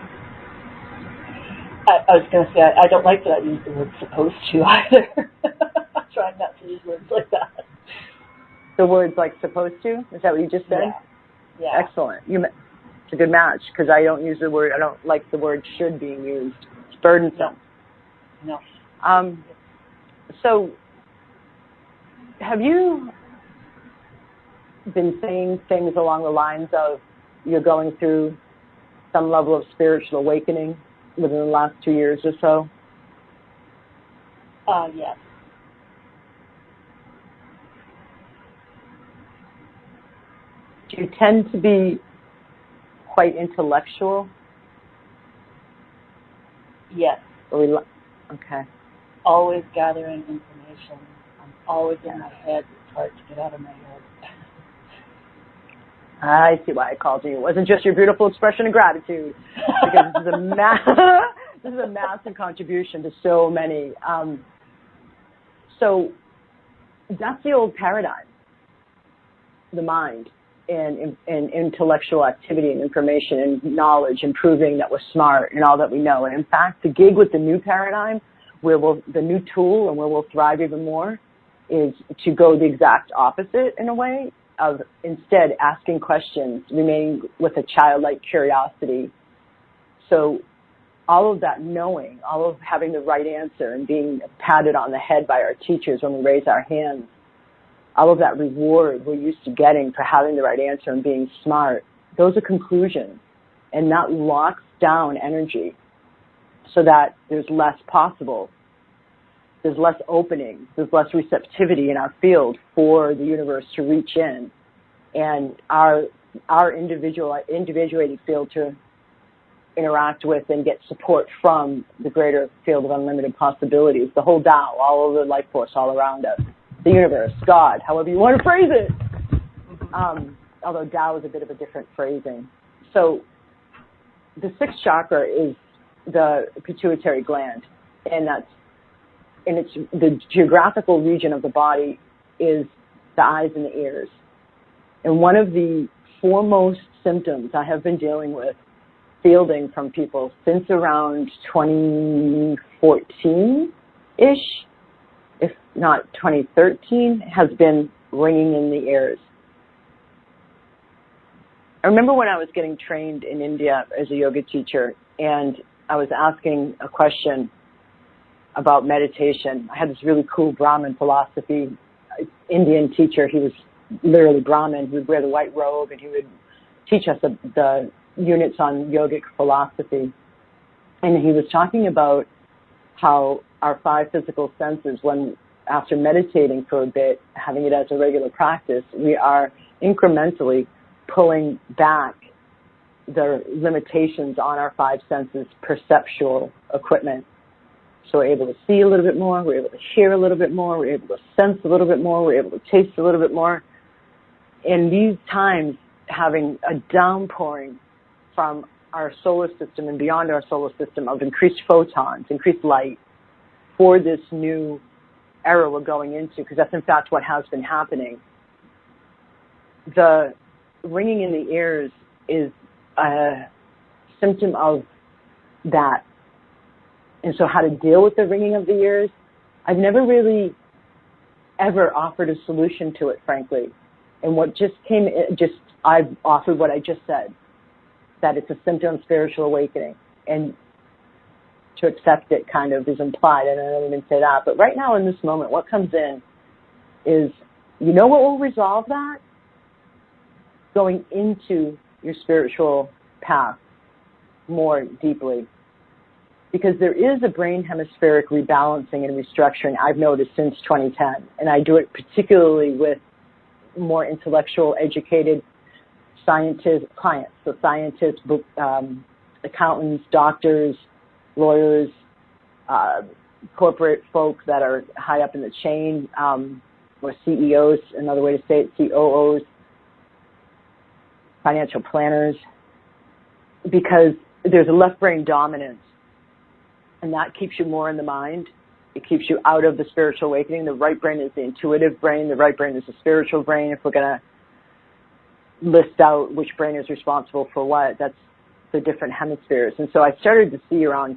Speaker 4: I was going to say, I don't like that I use the word supposed to either. I'm trying not to use words like that.
Speaker 2: The words like supposed to? Is that what you just said?
Speaker 4: Yeah.
Speaker 2: Excellent. It's a good match, because I don't like the word should being used. It's burdensome.
Speaker 4: No.
Speaker 2: So, have you been saying things along the lines of you're going through some level of spiritual awakening within the last 2 years or so?
Speaker 4: Yes.
Speaker 2: Do you tend to be quite intellectual?
Speaker 4: Yes.
Speaker 2: Okay.
Speaker 4: Always gathering information. I'm always in my head. It's hard to get out of my head.
Speaker 2: I see why I called you. It wasn't just your beautiful expression of gratitude, because this is a massive contribution to so many. So that's the old paradigm, the mind, and intellectual activity and information and knowledge and proving that we're smart and all that we know. And in fact, the gig with the new paradigm, the new tool and where we'll thrive even more, is to go the exact opposite in a way, of instead asking questions, remaining with a childlike curiosity. So all of that knowing, all of having the right answer and being patted on the head by our teachers when we raise our hands, all of that reward we're used to getting for having the right answer and being smart, those are conclusions. And that locks down energy so that there's less possible. There's less opening. There's less receptivity in our field for the universe to reach in. And our individuated field to interact with and get support from the greater field of unlimited possibilities, the whole Tao, all of the life force all around us, the universe, God, however you want to phrase it. Although Tao is a bit of a different phrasing. So the sixth chakra is the pituitary gland, and it's the geographical region of the body is the eyes and the ears. And one of the foremost symptoms I have been dealing with, fielding from people since around 2014-ish, if not 2013, has been ringing in the ears. I remember when I was getting trained in India as a yoga teacher, and I was asking a question about meditation. I had this really cool Brahmin philosophy Indian teacher. He was literally Brahmin. He would wear the white robe, and he would teach us the units on yogic philosophy. And he was talking about how our five physical senses, when after meditating for a bit, having it as a regular practice, we are incrementally pulling back the limitations on our five senses perceptual equipment. So we're able to see a little bit more, we're able to hear a little bit more, we're able to sense a little bit more, we're able to taste a little bit more. In these times, having a downpouring from our solar system and beyond our solar system of increased photons, increased light for this new era we're going into, because that's in fact what has been happening. The ringing in the ears is a symptom of that. And so how to deal with the ringing of the ears, I've never really ever offered a solution to it, frankly. And what just came, I've offered what I just said, that it's a symptom of spiritual awakening. And to accept it kind of is implied, and I don't even say that. But right now in this moment, what comes in is, you know what will resolve that? Going into your spiritual path more deeply. Because there is a brain hemispheric rebalancing and restructuring I've noticed since 2010. And I do it particularly with more intellectual, educated scientists, clients. So scientists, accountants, doctors, lawyers, corporate folk that are high up in the chain, or CEOs, another way to say it, COOs, financial planners, because there's a left brain dominance. and that keeps you more in the mind. It keeps you out of the spiritual awakening. The right brain is the intuitive brain. The right brain is the spiritual brain. If we're going to list out which brain is responsible for what, that's the different hemispheres. And so I started to see right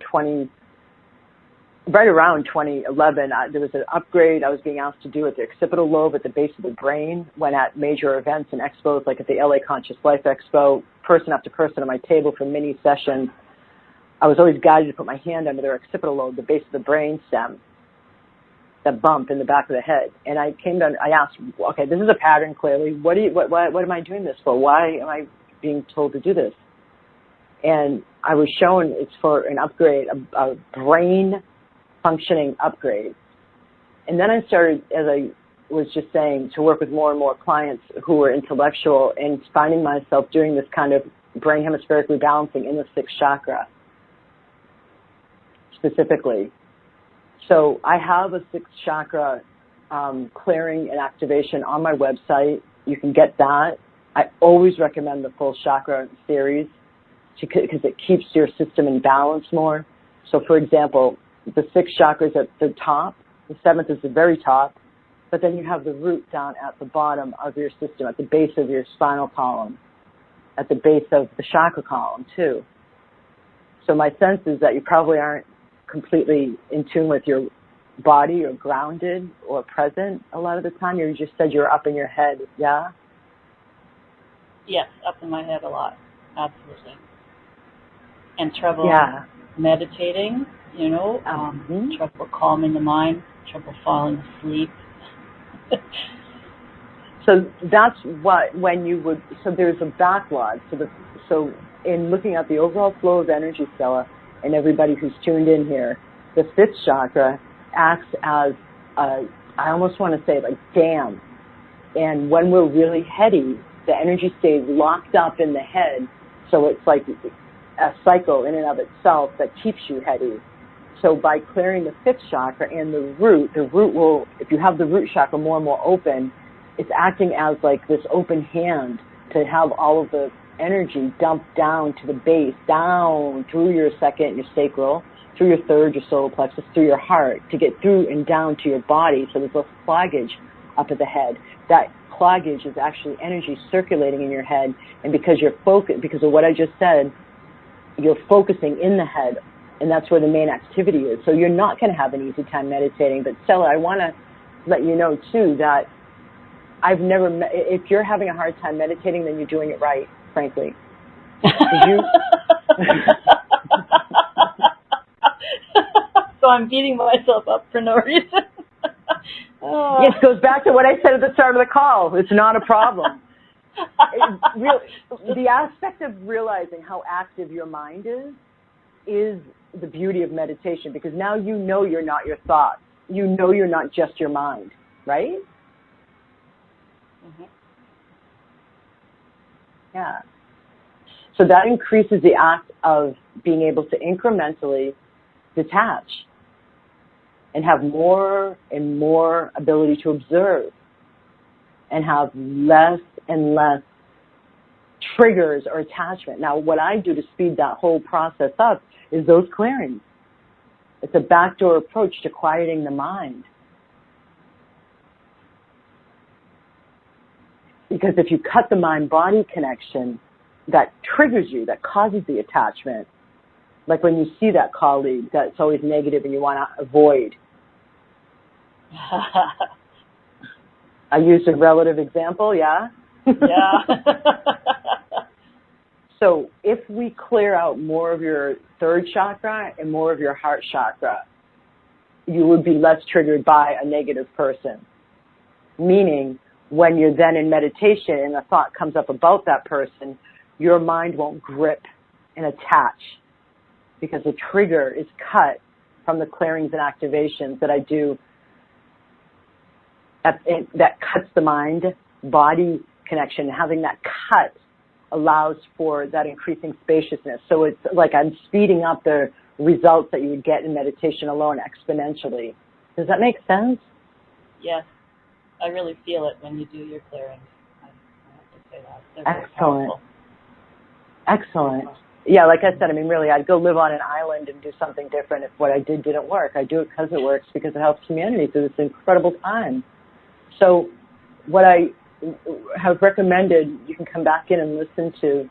Speaker 2: around 2011, there was an upgrade I was being asked to do at the occipital lobe at the base of the brain when at major events and expos, like at the LA Conscious Life Expo, person after person on my table for mini sessions. I was always guided to put my hand under their occipital lobe, the base of the brain stem, that bump in the back of the head. And I asked, okay, this is a pattern clearly. What am I doing this for? Why am I being told to do this? And I was shown it's for an upgrade, a brain functioning upgrade. And then I started, as I was just saying, to work with more and more clients who were intellectual and finding myself doing this kind of brain hemispheric rebalancing in the sixth chakra specifically. So I have a sixth chakra clearing and activation on my website. You can get that. I always recommend the full chakra series because it keeps your system in balance more. So, for example, the sixth chakra is at the top, the seventh is the very top, but then you have the root down at the bottom of your system, at the base of your spinal column, at the base of the chakra column, too. So my sense is that you probably aren't completely in tune with your body or grounded or present a lot of the time. You just said you're up in your head, yeah?
Speaker 4: Yes, up in my head a lot, absolutely. And trouble meditating, trouble calming the mind, trouble falling asleep.
Speaker 2: So that's so there's a backlog. So in looking at the overall flow of energy, Stella, and everybody who's tuned in here, the fifth chakra acts as I almost want to say like dam. And when we're really heady, the energy stays locked up in the head. So it's like a cycle in and of itself that keeps you heady. So by clearing the fifth chakra and the root will, if you have the root chakra more and more open, it's acting as like this open hand to have all of the energy dumped down to the base, down through your second, your sacral, through your third, your solar plexus, through your heart, to get through and down to your body. So there's less cloggage up at the head. That cloggage is actually energy circulating in your head, and because you're focused, because of what I just said, you're focusing in the head, and that's where the main activity is. So you're not going to have an easy time meditating. But Stella, I want to let you know too that I've never met, if you're having a hard time meditating, then you're doing it right, frankly.
Speaker 4: So I'm beating myself up for no reason.
Speaker 2: Yes, it goes back to what I said at the start of the call. It's not a problem. The aspect of realizing how active your mind is the beauty of meditation, because now you know you're not your thoughts. You know you're not just your mind, right?
Speaker 4: Mm-hmm.
Speaker 2: Yeah. So that increases the act of being able to incrementally detach and have more and more ability to observe and have less and less triggers or attachment. Now, what I do to speed that whole process up is those clearings. It's a backdoor approach to quieting the mind. Because if you cut the mind-body connection, that triggers you, that causes the attachment. Like when you see that colleague that's always negative and you want to avoid. I used a relative example, yeah?
Speaker 4: Yeah.
Speaker 2: So if we clear out more of your third chakra and more of your heart chakra, you would be less triggered by a negative person. Meaning, when you're then in meditation and a thought comes up about that person, your mind won't grip and attach because the trigger is cut from the clearings and activations that I do that cuts the mind-body connection. Having that cut allows for that increasing spaciousness. So it's like I'm speeding up the results that you would get in meditation alone exponentially. Does that make sense?
Speaker 4: Yes. I really feel it when you do your clearings. I have to say that. They're
Speaker 2: Excellent.
Speaker 4: powerful.
Speaker 2: Excellent. yeah, like I said, I mean, really, I'd go live on an island and do something different if what I did didn't work. I do it because it works, because it helps humanity through this incredible time. So what I have recommended, you can come back in and listen to,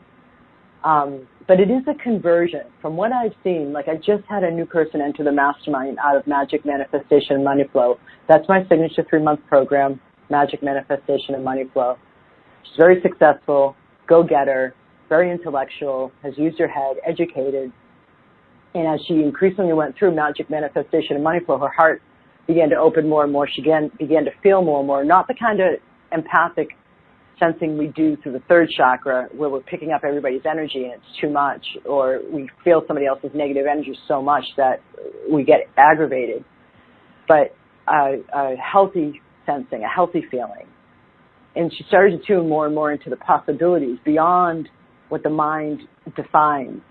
Speaker 2: but it is a conversion. From what I've seen, like I just had a new person enter the mastermind out of Magic Manifestation and Money Flow. That's my signature 3-month program, Magic Manifestation and Money Flow. She's very successful, go-getter, very intellectual, has used her head, educated. And as she increasingly went through Magic Manifestation and Money Flow, her heart began to open more and more. She began to feel more and more, not the kind of empathic sensing we do through the third chakra where we're picking up everybody's energy and it's too much, or we feel somebody else's negative energy so much that we get aggravated, but a healthy sensing, a healthy feeling. And she started to tune more and more into the possibilities beyond what the mind defines.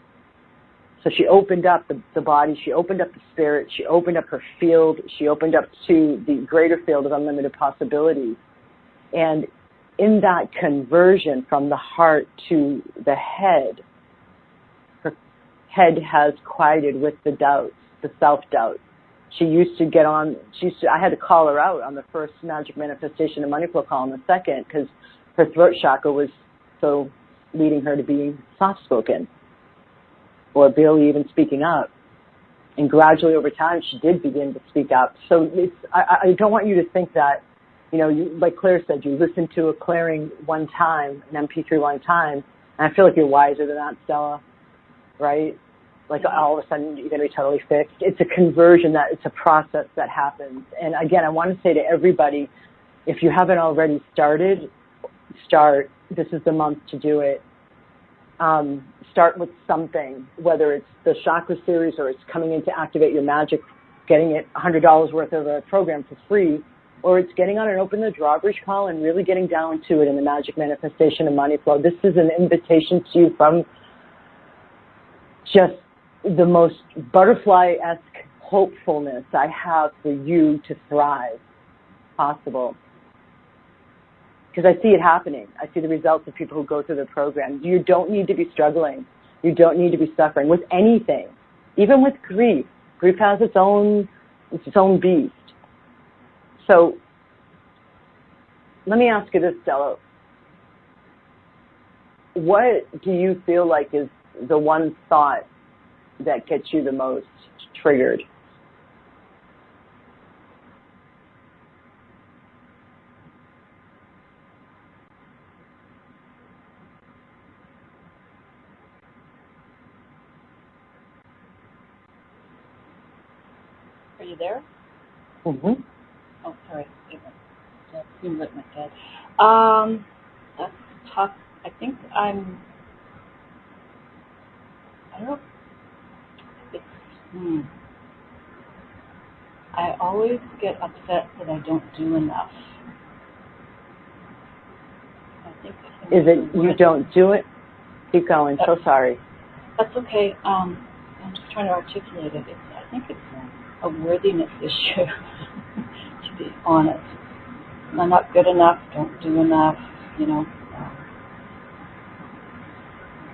Speaker 2: So she opened up the body, she opened up the spirit, she opened up her field, she opened up to the greater field of unlimited possibilities. And in that conversion from the heart to the head, her head has quieted with the doubts, the self-doubt. She used to get on, I had to call her out on the first Magic Manifestation and Money Flow call on the second because her throat chakra was so leading her to being soft-spoken or barely even speaking up. And gradually over time, she did begin to speak up. So I don't want you to think that, you know, like Claire said, you listen to a clearing one time, an MP3 one time, and I feel like you're wiser than that, Stella, right? Like all of a sudden you're going to be totally fixed. It's a conversion, that it's a process that happens. And again, I want to say to everybody, if you haven't already started, start. This is the month to do it. Start with something, whether it's the chakra series or it's coming in to activate your magic, getting it $100 worth of a program for free, or it's getting on an open the drawbridge call and really getting down to it in the Magic Manifestation and Money Flow. This is an invitation to you from just the most butterfly-esque hopefulness I have for you to thrive possible. Because I see it happening. I see the results of people who go through the program. You don't need to be struggling. You don't need to be suffering with anything. Even with grief. Grief has its own beast. So let me ask you this, Stella. What do you feel like is the one thought that gets you the most triggered?
Speaker 4: Are you there?
Speaker 2: Mm-hmm.
Speaker 4: Oh, sorry. That seems like my dad. That's tough. I think I don't know. I always get upset that I don't do enough. I think.
Speaker 2: Is it you don't do it? Keep going. So sorry.
Speaker 4: That's okay. I'm just trying to articulate it. I think it's a worthiness issue, to be honest. I'm not good enough, don't do enough, you know.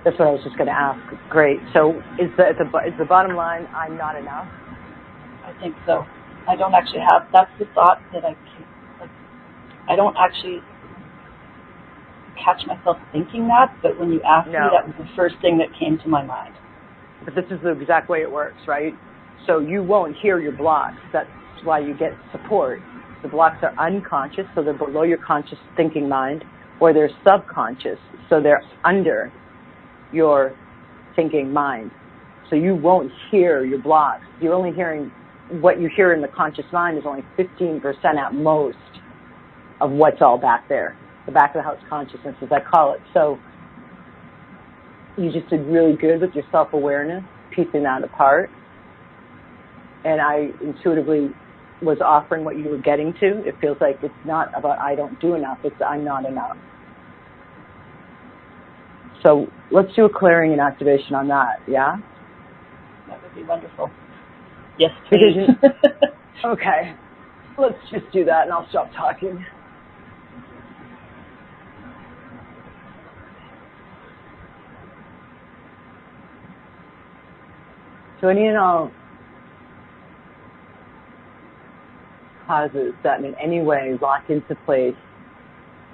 Speaker 2: That's what I was just going to ask. Great. So is the bottom line, I'm not enough?
Speaker 4: I think so. I don't actually have, that's the thought that I don't actually catch myself thinking that, but when you asked me, that was the first thing that came to my mind.
Speaker 2: But this is the exact way it works, right? So you won't hear your blocks. That's why you get support. The blocks are unconscious, so they're below your conscious thinking mind, or they're subconscious, so they're under your thinking mind. So you won't hear your blocks. You're only hearing what you hear in the conscious mind is only 15% at most of what's all back there, the back of the house consciousness, as I call it. So you just did really good with your self-awareness, piecing that apart. And I intuitively was offering what you were getting to. It feels like it's not about I don't do enough, it's I'm not enough. So let's do a clearing and activation on that, yeah?
Speaker 4: That would be wonderful. Yes, please.
Speaker 2: Okay, let's just do that and I'll stop talking. So any and all causes that in any way lock into place,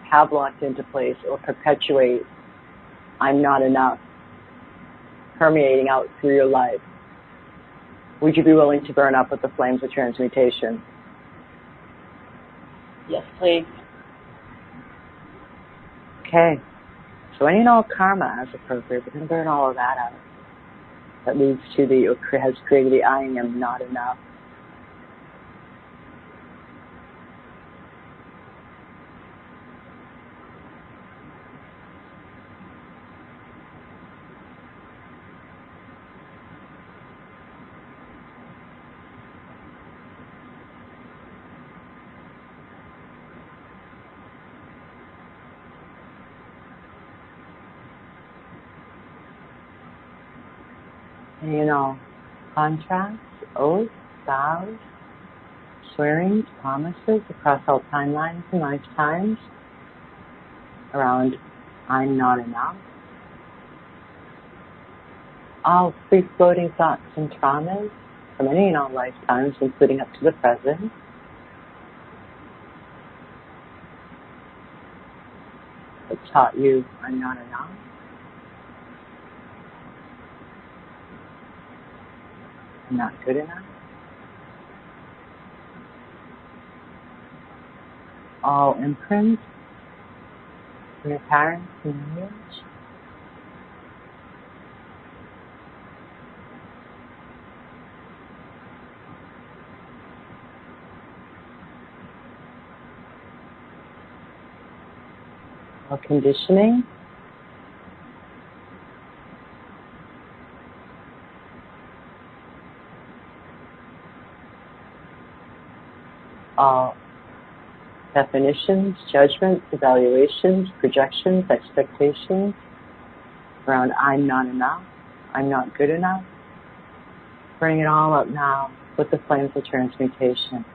Speaker 2: have locked into place, or perpetuate I'm not enough permeating out through your life, would you be willing to burn up with the flames of transmutation?
Speaker 4: Yes, please.
Speaker 2: Okay. So any and all karma as appropriate, we're going to burn all of that out. That leads to has created the I am not enough. And you know, contracts, oaths, vows, swearings, promises across all timelines and lifetimes around I'm not enough. All free-floating thoughts and traumas from any and all lifetimes, including up to the present. That taught you I'm not enough. I'm not good enough. All imprints from your parents and lineage. All conditioning. All definitions, judgments, evaluations, projections, expectations around I'm not enough, I'm not good enough. Bring it all up now with the flames of transmutation.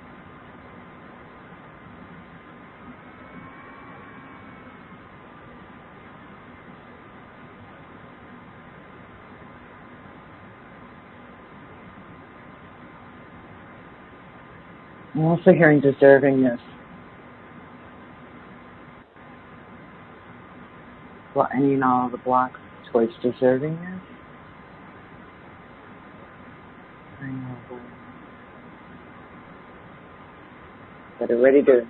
Speaker 2: I'm also hearing deservingness. Well, and you know all the blocks towards deservingness. That are ready to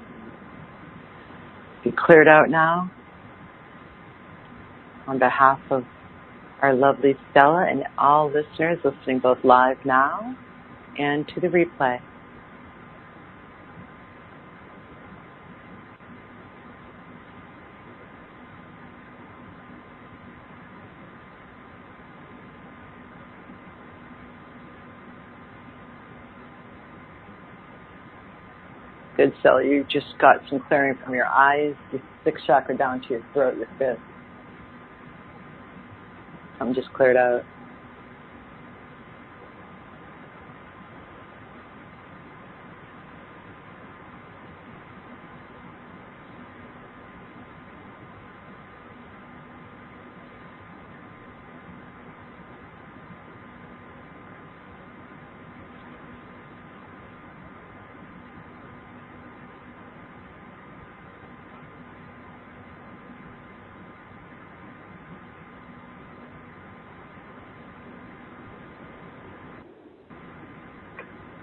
Speaker 2: be cleared out now. On behalf of our lovely Stella and all listeners listening both live now and to the replay. Good, Stella. You just got some clearing from your eyes, your sixth chakra down to your throat, your fifth. Something just cleared out.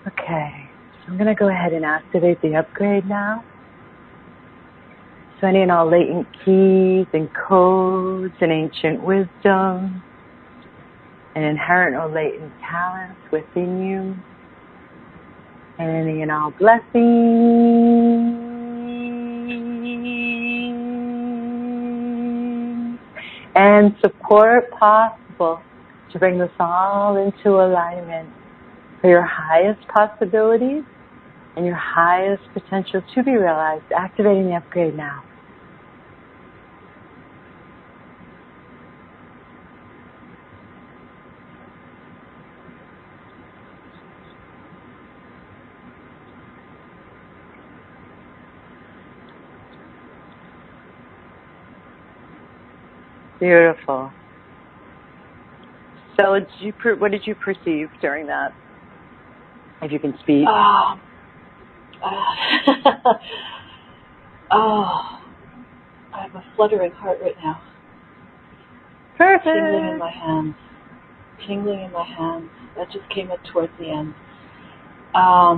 Speaker 2: Okay, so I'm going to go ahead and activate the upgrade now. So any and all latent keys and codes and ancient wisdom and inherent or latent talents within you, and any and all blessings and support possible to bring this all into alignment for your highest possibilities and your highest potential to be realized. Activating the upgrade now. Beautiful. Stella, what did you perceive during that? If you can speak.
Speaker 4: I have a fluttering heart right now.
Speaker 2: Perfect.
Speaker 4: Tingling in my hands. Tingling in my hands. That just came up towards the end. I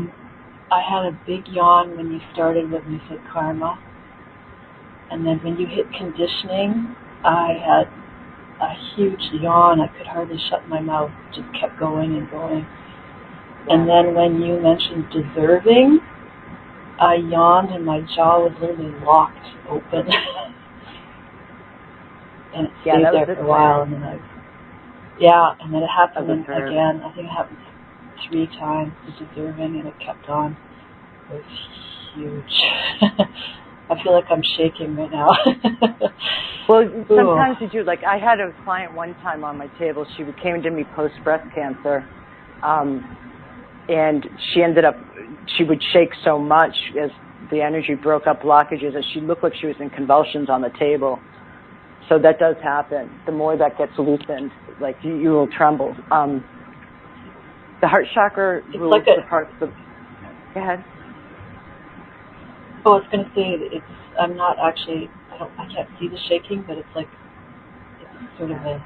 Speaker 4: had a big yawn when you started when you said karma. And then when you hit conditioning, I had a huge yawn. I could hardly shut my mouth. It just kept going and going. And then when you mentioned deserving, I yawned and my jaw was literally locked open. And it stayed there for a while. And then and then it happened again. I think it happened 3 times, the deserving, and it kept on. It was huge. I feel like I'm shaking right now.
Speaker 2: Well, sometimes you do. Like, I had a client one time on my table. She came to me post-breast cancer. And she would shake so much as the energy broke up blockages that she looked like she was in convulsions on the table. So that does happen. The more that gets loosened, like you will tremble. The heart chakra rules like the parts of... Go ahead.
Speaker 4: Oh, I was going to say, I'm not actually, I can't see the shaking, but it's like, it's sort of a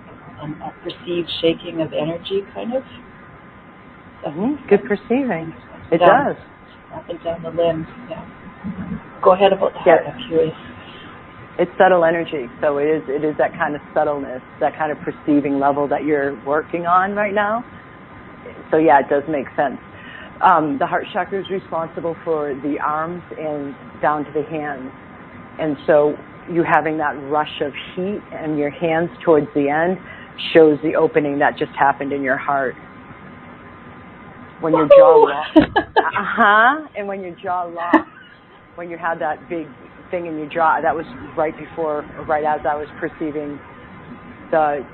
Speaker 4: perceived shaking of energy, kind of.
Speaker 2: Good perceiving. It does.
Speaker 4: Up and down the limbs, Go ahead about the heart, I'm curious.
Speaker 2: It's subtle energy, so it is that kind of subtleness, that kind of perceiving level that you're working on right now. So yeah, it does make sense. The heart chakra is responsible for the arms and down to the hands. And so you having that rush of heat and your hands towards the end shows the opening that just happened in your heart. When your jaw locked. And when your jaw locked, when you had that big thing in your jaw, that was right as I was perceiving the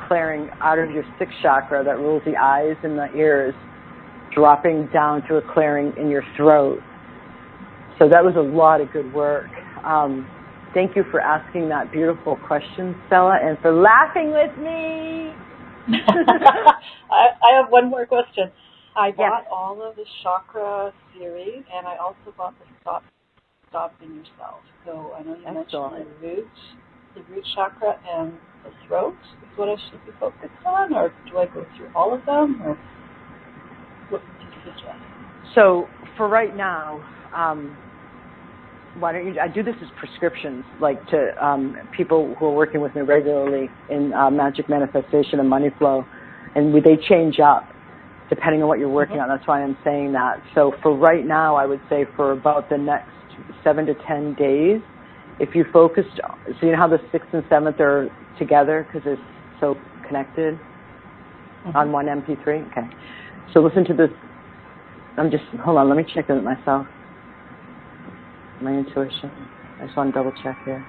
Speaker 2: clearing out of your 6th chakra that rules the eyes and the ears, dropping down to a clearing in your throat. So that was a lot of good work. Thank you for asking that beautiful question, Stella, and for laughing with me.
Speaker 4: I have one more question. I bought all of the chakra series, and I also bought the Stop in Yourself. So I know you mentioned the root chakra and the throat is what I should be focused on, or do I go through all of them, or what do you suggest?
Speaker 2: So for right now, why don't you? I do this as prescriptions, like to people who are working with me regularly in magic manifestation and money flow, and they change up depending on what you're working on. That's why I'm saying that. So for right now, I would say for about the next 7 to 10 days, if you focused, so you know how the 6th and 7th are together because they're so connected on one MP3? Okay. So listen to this. Hold on, let me check it myself. My intuition. I just want to double check here.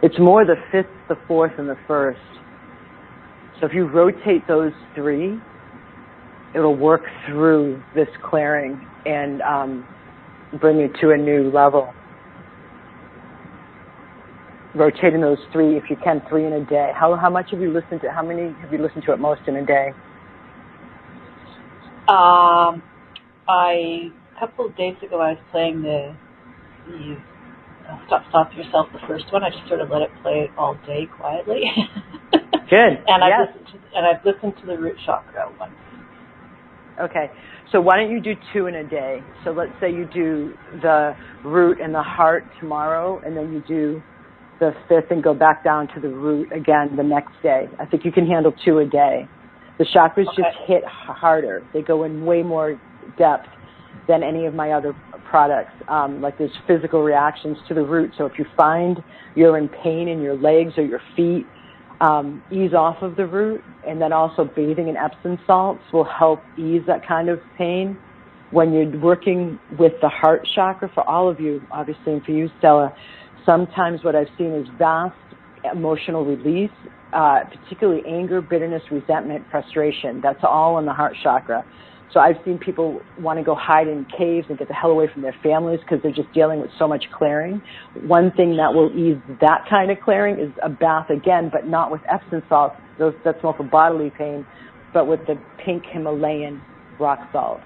Speaker 2: It's more the 5th, the 4th, and the 1st. So if you rotate those 3, it'll work through this clearing and bring you to a new level. Rotating those 3, if you can, 3 in a day. How much have you listened to? How many have you listened to at most in a day?
Speaker 4: A couple of days ago, I was playing the Stop Yourself, the first one. I just sort of let it play all day quietly.
Speaker 2: Good.
Speaker 4: And I've listened to the root chakra one.
Speaker 2: Okay, so why don't you do 2 in a day? So let's say you do the root and the heart tomorrow, and then you do the 5th and go back down to the root again the next day. I think you can handle 2 a day. The chakras just hit harder. They go in way more depth than any of my other products. Like there's physical reactions to the root. So if you find you're in pain in your legs or your feet, ease off of the root, and then also bathing in Epsom salts will help ease that kind of pain. When you're working with the heart chakra, for all of you, obviously, and for you, Stella, sometimes what I've seen is vast emotional release, particularly anger, bitterness, resentment, frustration. That's all in the heart chakra. So I've seen people want to go hide in caves and get the hell away from their families because they're just dealing with so much clearing. One thing that will ease that kind of clearing is a bath again, but not with Epsom salts. That's more for bodily pain, but with the pink Himalayan rock salt.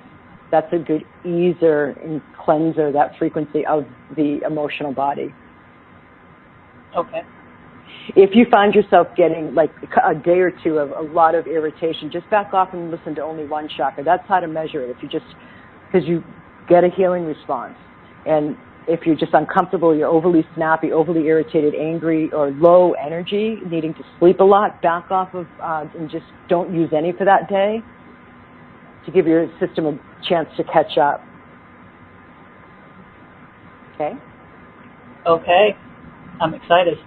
Speaker 2: That's a good easer and cleanser, that frequency of the emotional body.
Speaker 4: Okay.
Speaker 2: If you find yourself getting like a day or two of a lot of irritation, just back off and listen to only one chakra. That's how to measure it. If you just, because you get a healing response. And if you're just uncomfortable, you're overly snappy, overly irritated, angry, or low energy, needing to sleep a lot, back off of, and just don't use any for that day to give your system a chance to catch up. Okay?
Speaker 4: Okay. I'm excited.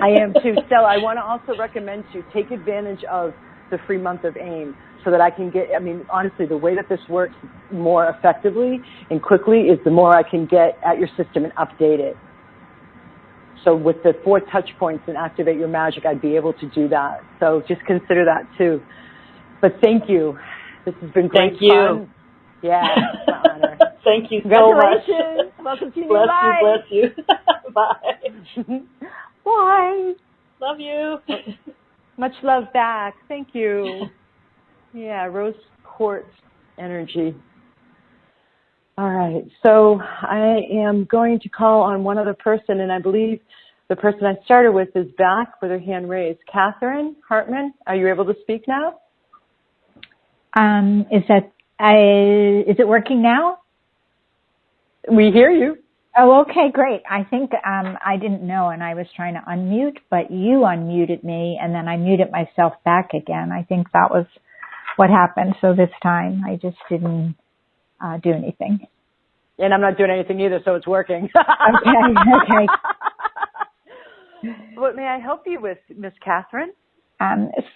Speaker 2: I am too. Stella, I want to also recommend to take advantage of the free month of AIM so that I can get, I mean, honestly, the way that this works more effectively and quickly is the more I can get at your system and update it. So with the 4 touch points and activate your magic, I'd be able to do that. So just consider that too. But thank you. This has been great
Speaker 4: Thank you.
Speaker 2: fun. Yeah, it's an honor.
Speaker 4: Thank you so much.
Speaker 2: Congratulations. Welcome to your
Speaker 4: bless
Speaker 2: life.
Speaker 4: you, bless you. Bye.
Speaker 2: Bye.
Speaker 4: Love you.
Speaker 2: Much love back. Thank you. Yeah, rose quartz energy. All right. So I am going to call on one other person, and I believe the person I started with is back with her hand raised. Catherine Hartman, are you able to speak now?
Speaker 3: Is it working now?
Speaker 2: We hear you.
Speaker 3: Oh, okay, great. I think I didn't know, and I was trying to unmute, but you unmuted me, and then I muted myself back again. I think that was what happened. So this time I just didn't do anything.
Speaker 2: And I'm not doing anything either, so it's working.
Speaker 3: Okay.
Speaker 2: What may I help you with, Miss Catherine?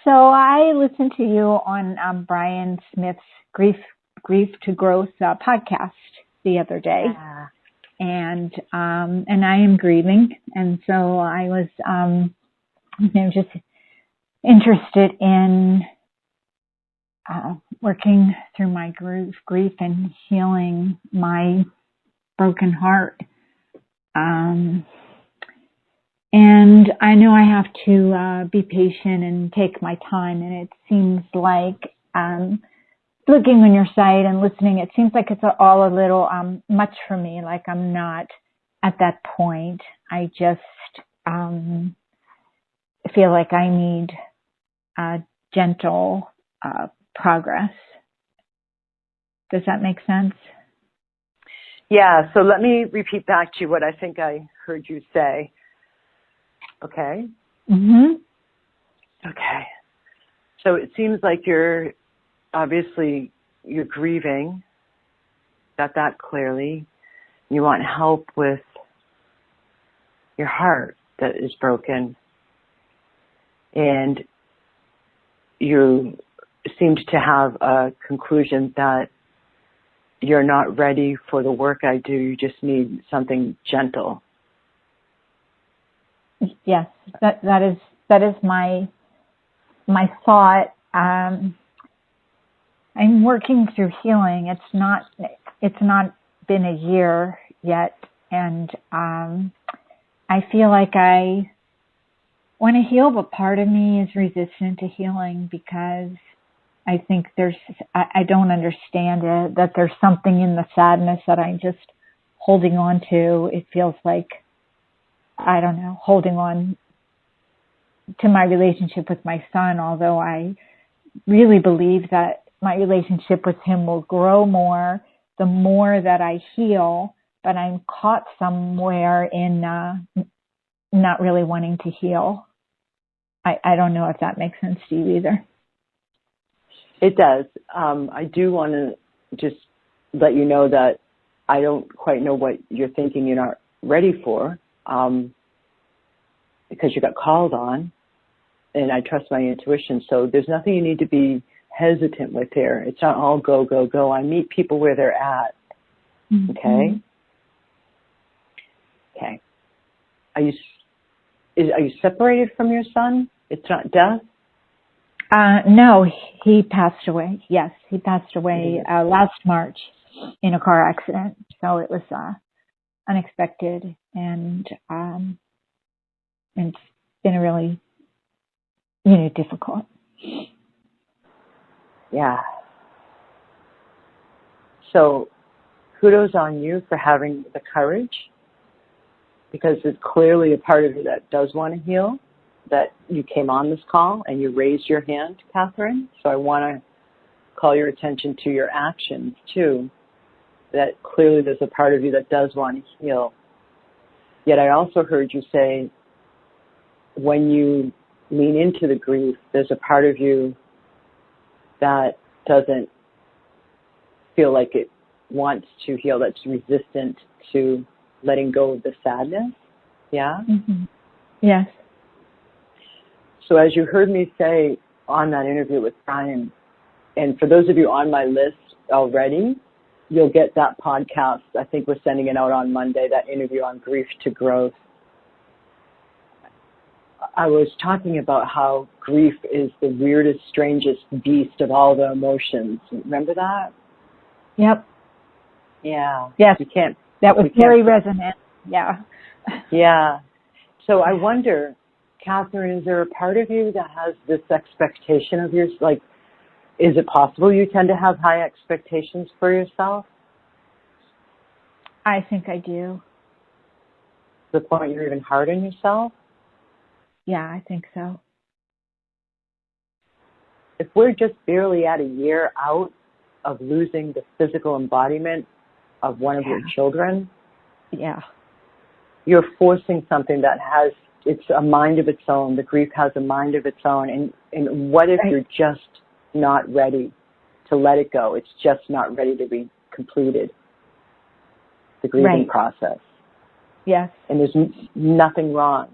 Speaker 3: So I listened to you on Brian Smith's Grief to Growth podcast the other day.
Speaker 2: Yeah.
Speaker 3: And I am grieving. And so I was, just interested in, working through my grief and healing my broken heart. And I know I have to be patient and take my time. And it seems like looking on your site and listening, it seems like it's all a little much for me. Like I'm not at that point. I just feel like I need gentle progress. Does that make sense?
Speaker 2: Yeah, so let me repeat back to you what I think I heard you say. Okay?
Speaker 3: Mm-hmm.
Speaker 2: Okay. So it seems like you're grieving. Got that clearly. You want help with your heart that is broken. And you seemed to have a conclusion that you're not ready for the work I do. You just need something gentle.
Speaker 3: Yes, that is my thought. I'm working through healing. It's not been a year yet, and I feel like I want to heal, but part of me is resistant to healing because I think I don't understand it, that there's something in the sadness that I'm just holding on to. It feels like, I don't know, holding on to my relationship with my son, although I really believe that my relationship with him will grow more the more that I heal, but I'm caught somewhere in not really wanting to heal. I don't know if that makes sense to you either.
Speaker 2: It does. I do want to just let you know that I don't quite know what you're thinking you're not ready for, because you got called on, and I trust my intuition. So there's nothing you need to be hesitant with here. It's not all go, go, go. I meet people where they're at.
Speaker 3: Mm-hmm.
Speaker 2: Okay? Okay. Are you separated from your son? It's not death?
Speaker 3: No, he passed away. Yes, he passed away last March in a car accident. So it was unexpected, and it's been a really, difficult.
Speaker 2: Yeah. So kudos on you for having the courage, because it's clearly a part of you that does want to heal, that you came on this call and you raised your hand, Catherine. So I want to call your attention to your actions too, that clearly there's a part of you that does want to heal. Yet I also heard you say when you lean into the grief, there's a part of you that doesn't feel like it wants to heal, that's resistant to letting go of the sadness. Yeah?
Speaker 3: Mm-hmm. Yes.
Speaker 2: So as you heard me say on that interview with Brian, and for those of you on my list already, you'll get that podcast. I think we're sending it out on Monday, that interview on grief to growth. I was talking about how grief is the weirdest, strangest beast of all the emotions. Remember that?
Speaker 3: Yep.
Speaker 2: Yeah.
Speaker 3: Yes.
Speaker 2: You can't.
Speaker 3: That was very resonant. Yeah.
Speaker 2: Yeah. So I wonder, Catherine, is there a part of you that has this expectation of yours? Like, is it possible you tend to have high expectations for yourself?
Speaker 3: I think I do.
Speaker 2: To the point you're even hard on yourself?
Speaker 3: Yeah, I think so.
Speaker 2: If we're just barely at a year out of losing the physical embodiment of one of your children, you're forcing something that has, it's a mind of its own. The grief has a mind of its own. And what if you're just not ready to let it go? It's just not ready to be completed, the grieving process.
Speaker 3: Yes.
Speaker 2: And there's nothing wrong.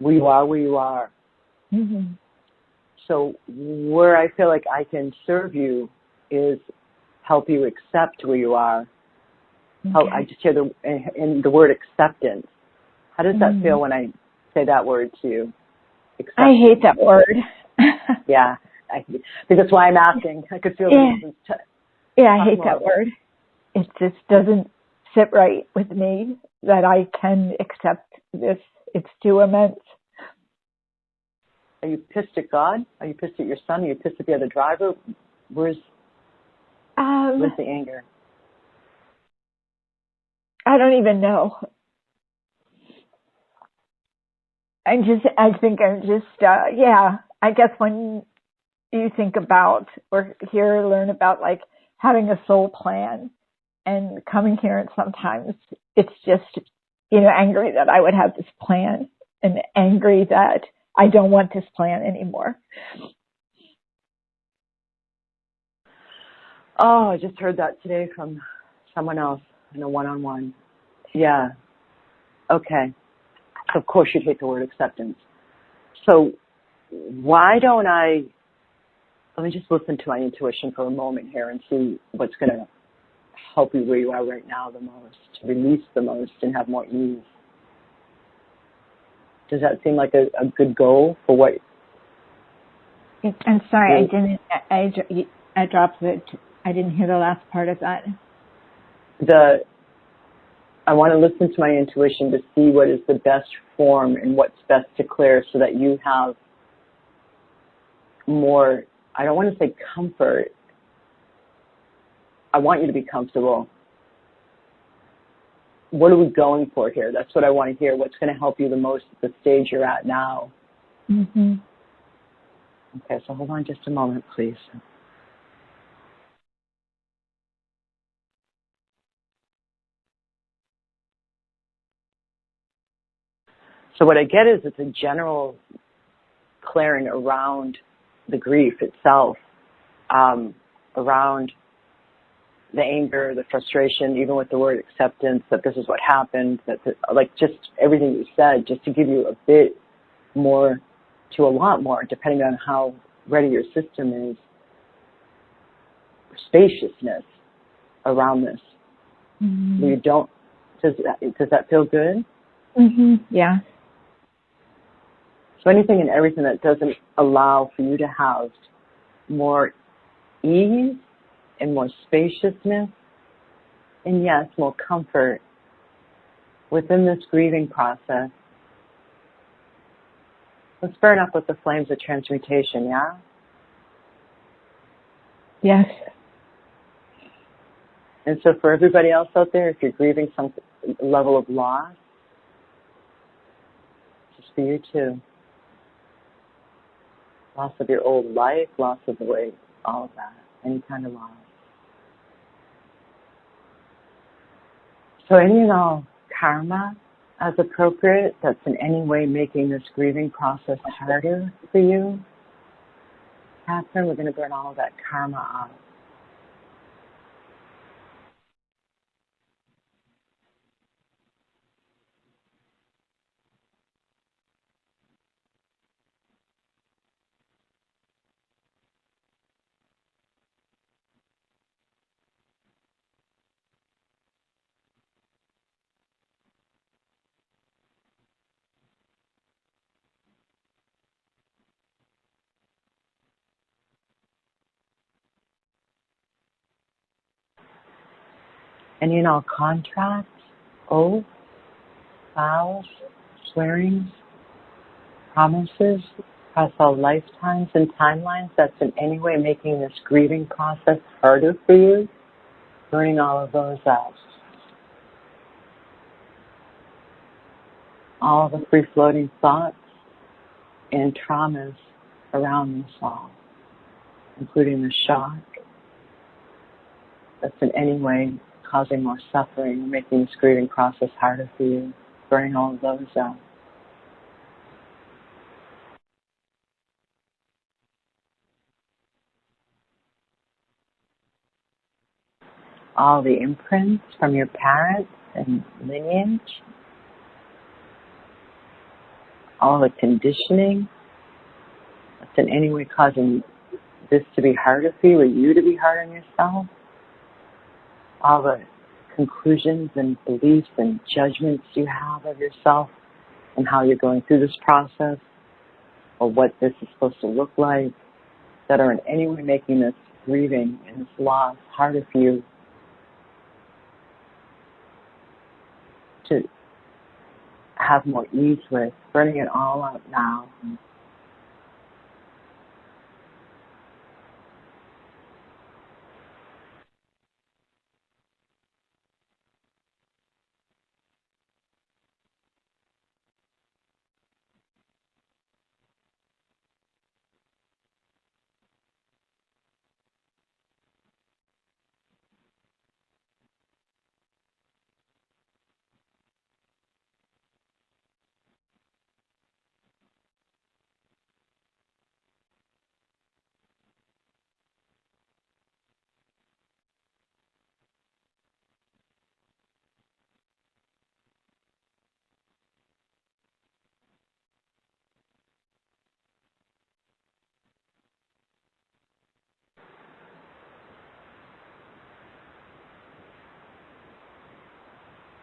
Speaker 2: You are where you are.
Speaker 3: Mm-hmm.
Speaker 2: So where I feel like I can serve you is help you accept where you are.
Speaker 3: Okay.
Speaker 2: I just hear in the word acceptance. How does that feel when I say that word to you? Acceptance.
Speaker 3: I hate that word.
Speaker 2: Yeah, I think that's why I'm asking. I could feel
Speaker 3: I hate that word. It just doesn't sit right with me that I can accept this. It's too immense.
Speaker 2: Are you pissed at God? Are you pissed at your son? Are you pissed at the other driver? Where's the anger?
Speaker 3: I don't even know. I guess when you think about or learn about like having a soul plan and coming here, and sometimes it's just, angry that I would have this plan and angry that I don't want this plan anymore.
Speaker 2: Oh, I just heard that today from someone else in a one-on-one. Yeah. Okay. Of course you'd hate the word acceptance. So why don't let me just listen to my intuition for a moment here and see what's going to help you where you are right now the most, to release the most and have more ease. Does that seem like a good goal for what?
Speaker 3: I'm sorry, I dropped it. I didn't hear the last part of that.
Speaker 2: I want to listen to my intuition to see what is the best form and what's best to clear so that you have more, I don't want to say comfort. I want you to be comfortable. What are we going for here? That's what I want to hear. What's going to help you the most at the stage you're at now?
Speaker 3: Mm-hmm.
Speaker 2: Okay, so hold on just a moment, please. So what I get is it's a general clearing around the grief itself, around the anger, the frustration, even with the word acceptance, that this is what happened, like just everything you said, just to give you a bit more to a lot more, depending on how ready your system is, spaciousness around this.
Speaker 3: Mm-hmm.
Speaker 2: You don't, does that feel good?
Speaker 3: Mm-hmm. Yeah.
Speaker 2: So anything and everything that doesn't allow for you to have more ease and more spaciousness, and yes, more comfort within this grieving process, let's burn up with the flames of transmutation, yeah?
Speaker 3: Yes.
Speaker 2: And so for everybody else out there, if you're grieving some level of loss, just for you too. Loss of your old life, loss of the way, all of that, any kind of loss. So any and all karma, as appropriate, that's in any way making this grieving process harder for you, Catherine, we're going to burn all of that karma out. And in all contracts, oaths, vows, swearings, promises, across all lifetimes and timelines that's in any way making this grieving process harder for you, burning all of those out. All the free-floating thoughts and traumas around this all, including the shock that's in any way causing more suffering, making this grieving process harder for you, burning all of those out. All the imprints from your parents and lineage, all the conditioning that's in any way causing this to be harder for you or you to be hard on yourself, all the conclusions and beliefs and judgments you have of yourself and how you're going through this process or what this is supposed to look like that are in any way making this grieving and this loss harder for you to have more ease with, burning it all out now.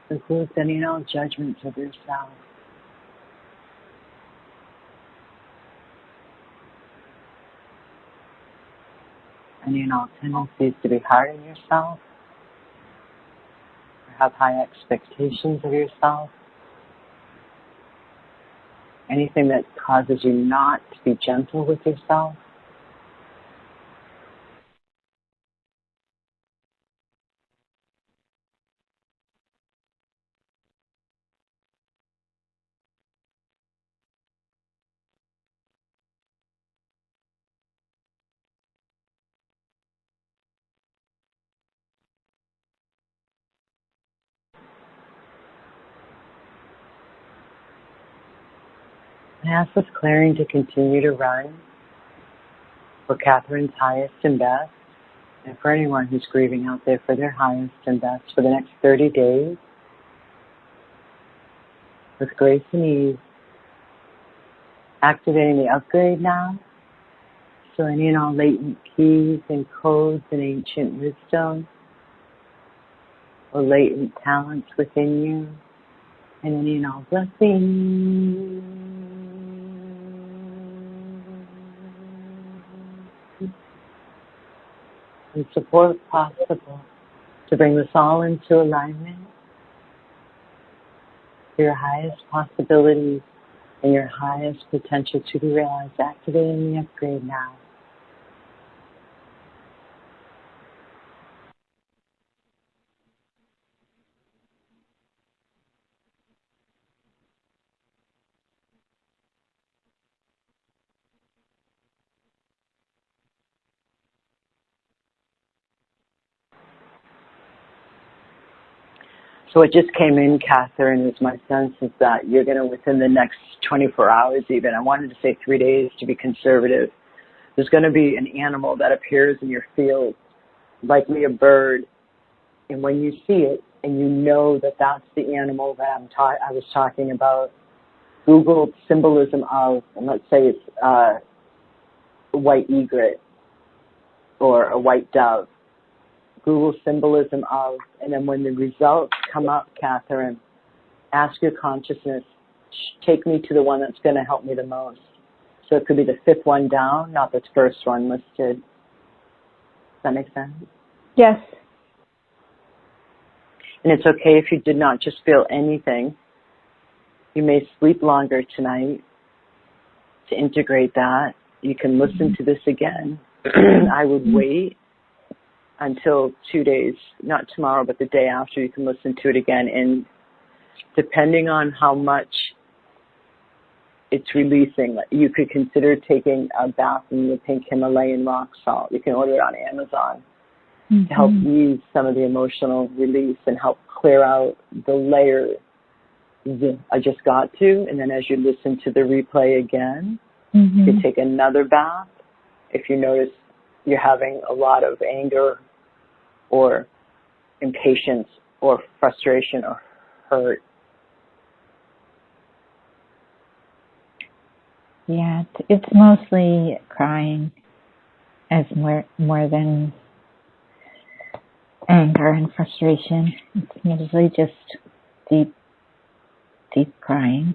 Speaker 2: Includes any and all judgments of yourself. Any and all tendencies to be hard on yourself, or have high expectations of yourself. Anything that causes you not to be gentle with yourself. I ask this clearing to continue to run for Catherine's highest and best, and for anyone who's grieving out there for their highest and best for the next 30 days, with grace and ease. Activating the upgrade now, so any and all latent keys and codes and ancient wisdom, or latent talents within you, and any and all blessings and support possible to bring this all into alignment for your highest possibilities and your highest potential to be realized. Activating the upgrade now. So what just came in, Catherine, is my sense is that you're going to, within the next 24 hours even, I wanted to say 3 days to be conservative, there's going to be an animal that appears in your field, likely a bird, and when you see it and you know that that's the animal that I was talking about, Google symbolism of, and let's say it's a white egret or a white dove. Google symbolism of, and then when the results come up, Catherine, ask your consciousness, take me to the one that's going to help me the most. So it could be the 5th one down, not the first one listed. Does that make sense?
Speaker 3: Yes.
Speaker 2: And it's okay if you did not just feel anything. You may sleep longer tonight to integrate that. You can listen to this again. I would wait until 2 days, not tomorrow, but the day after, you can listen to it again. And depending on how much it's releasing, you could consider taking a bath in the pink Himalayan rock salt. You can order it on Amazon to help ease some of the emotional release and help clear out the layers I just got to. And then as you listen to the replay again, you can take another bath. If you notice you're having a lot of anger or impatience or frustration or hurt.
Speaker 3: Yeah, it's mostly crying as more than anger and frustration. It's usually just deep crying.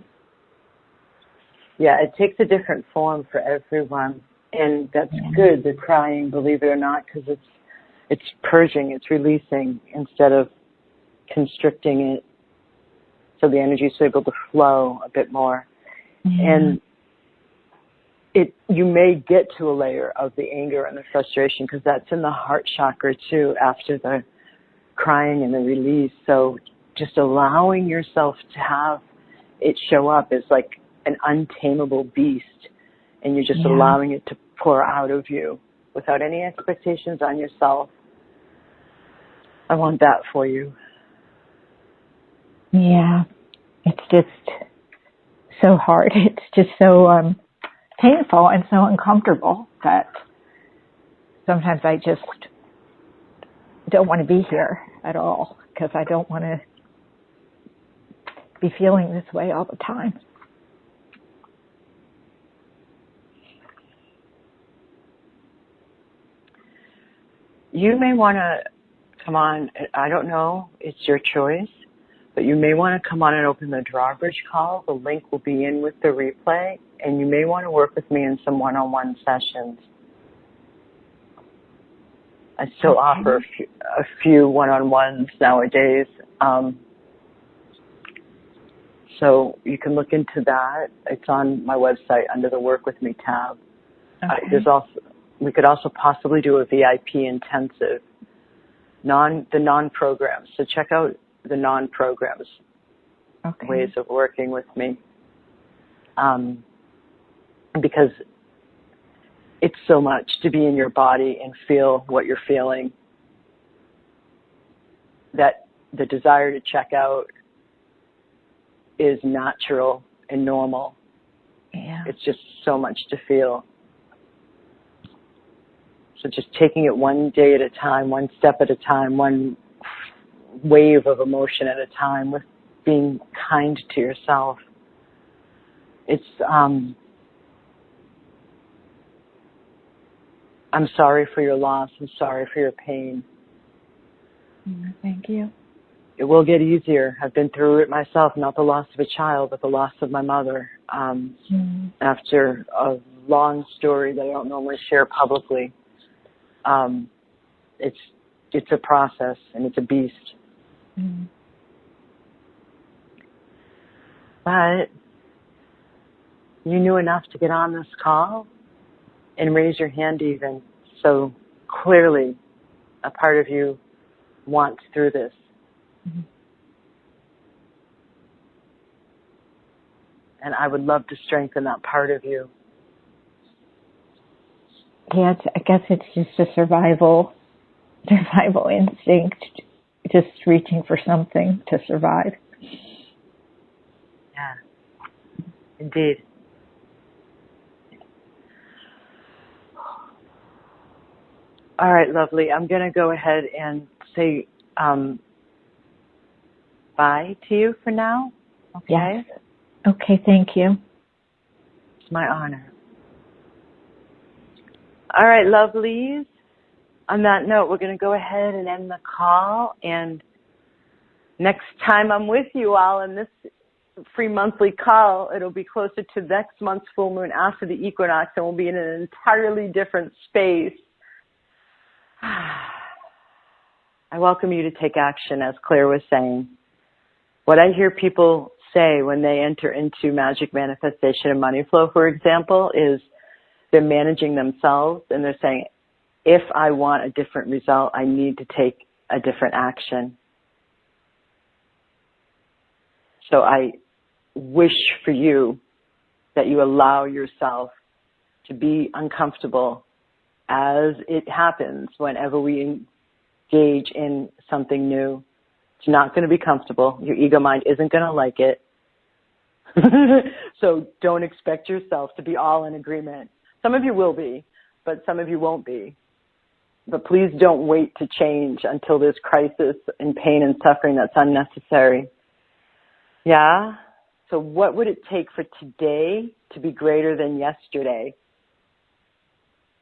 Speaker 2: Yeah, it takes a different form for everyone, and that's good, the crying, believe it or not, because it's purging, it's releasing instead of constricting it, so the energy is able to flow a bit more. And you may get to a layer of the anger and the frustration because that's in the heart chakra too after the crying and the release. So just allowing yourself to have it show up is like an untamable beast, and you're just allowing it to pour out of you without any expectations on yourself. I want that for you.
Speaker 3: Yeah, it's just so hard. It's just so painful and so uncomfortable that sometimes I just don't want to be here at all because I don't want to be feeling this way all the time.
Speaker 2: You may want to come on, I don't know, it's your choice, but you may want to come on and open the drawbridge call. The link will be in with the replay, and you may want to work with me in some one-on-one sessions. I still offer a few one-on-ones nowadays. So you can look into that. It's on my website under the Work With Me tab. We could also possibly do a VIP intensive, the non-programs. So check out the non-programs, ways of working with me. Because it's so much to be in your body and feel what you're feeling, that the desire to check out is natural and normal.
Speaker 3: Yeah.
Speaker 2: It's just so much to feel. So just taking it one day at a time, one step at a time, one wave of emotion at a time, with being kind to yourself. It's, I'm sorry for your loss. I'm sorry for your pain.
Speaker 3: Thank you.
Speaker 2: It will get easier. I've been through it myself, not the loss of a child, but the loss of my mother. After a long story that I don't normally share publicly. it's a process, and it's a beast.
Speaker 3: Mm.
Speaker 2: But you knew enough to get on this call and raise your hand even. So clearly a part of you wants through this.
Speaker 3: Mm-hmm.
Speaker 2: And I would love to strengthen that part of you.
Speaker 3: Yeah, I guess it's just a survival instinct, just reaching for something to survive.
Speaker 2: Yeah, indeed. All right, lovely. I'm going to go ahead and say bye to you for now. Okay?
Speaker 3: Yes. Okay, thank you.
Speaker 2: It's my honor. All right, lovelies. On that note, we're going to go ahead and end the call. And next time I'm with you all in this free monthly call, it'll be closer to next month's full moon after the equinox, and we'll be in an entirely different space. I welcome you to take action, as Claire was saying. What I hear people say when they enter into magic manifestation and money flow, for example, is they're managing themselves, and they're saying, if I want a different result, I need to take a different action. So I wish for you that you allow yourself to be uncomfortable as it happens whenever we engage in something new. It's not going to be comfortable. Your ego mind isn't going to like it. So don't expect yourself to be all in agreement. Some of you will be, but some of you won't be. But please don't wait to change until there's crisis and pain and suffering that's unnecessary. Yeah? So what would it take for today to be greater than yesterday?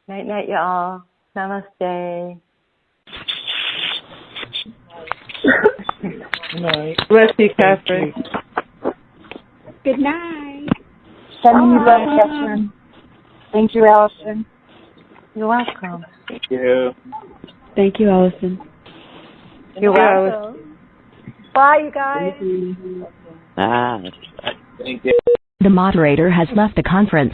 Speaker 2: Night, night, y'all. Namaste.
Speaker 1: Night. Bless you, Catherine.
Speaker 3: Good night.
Speaker 2: Sending you love, Catherine. Thank you, Alison. You're welcome.
Speaker 5: Thank you.
Speaker 1: Thank you, Alison.
Speaker 2: You're welcome. Bye, you guys.
Speaker 5: Thank you.
Speaker 6: The moderator has left the conference.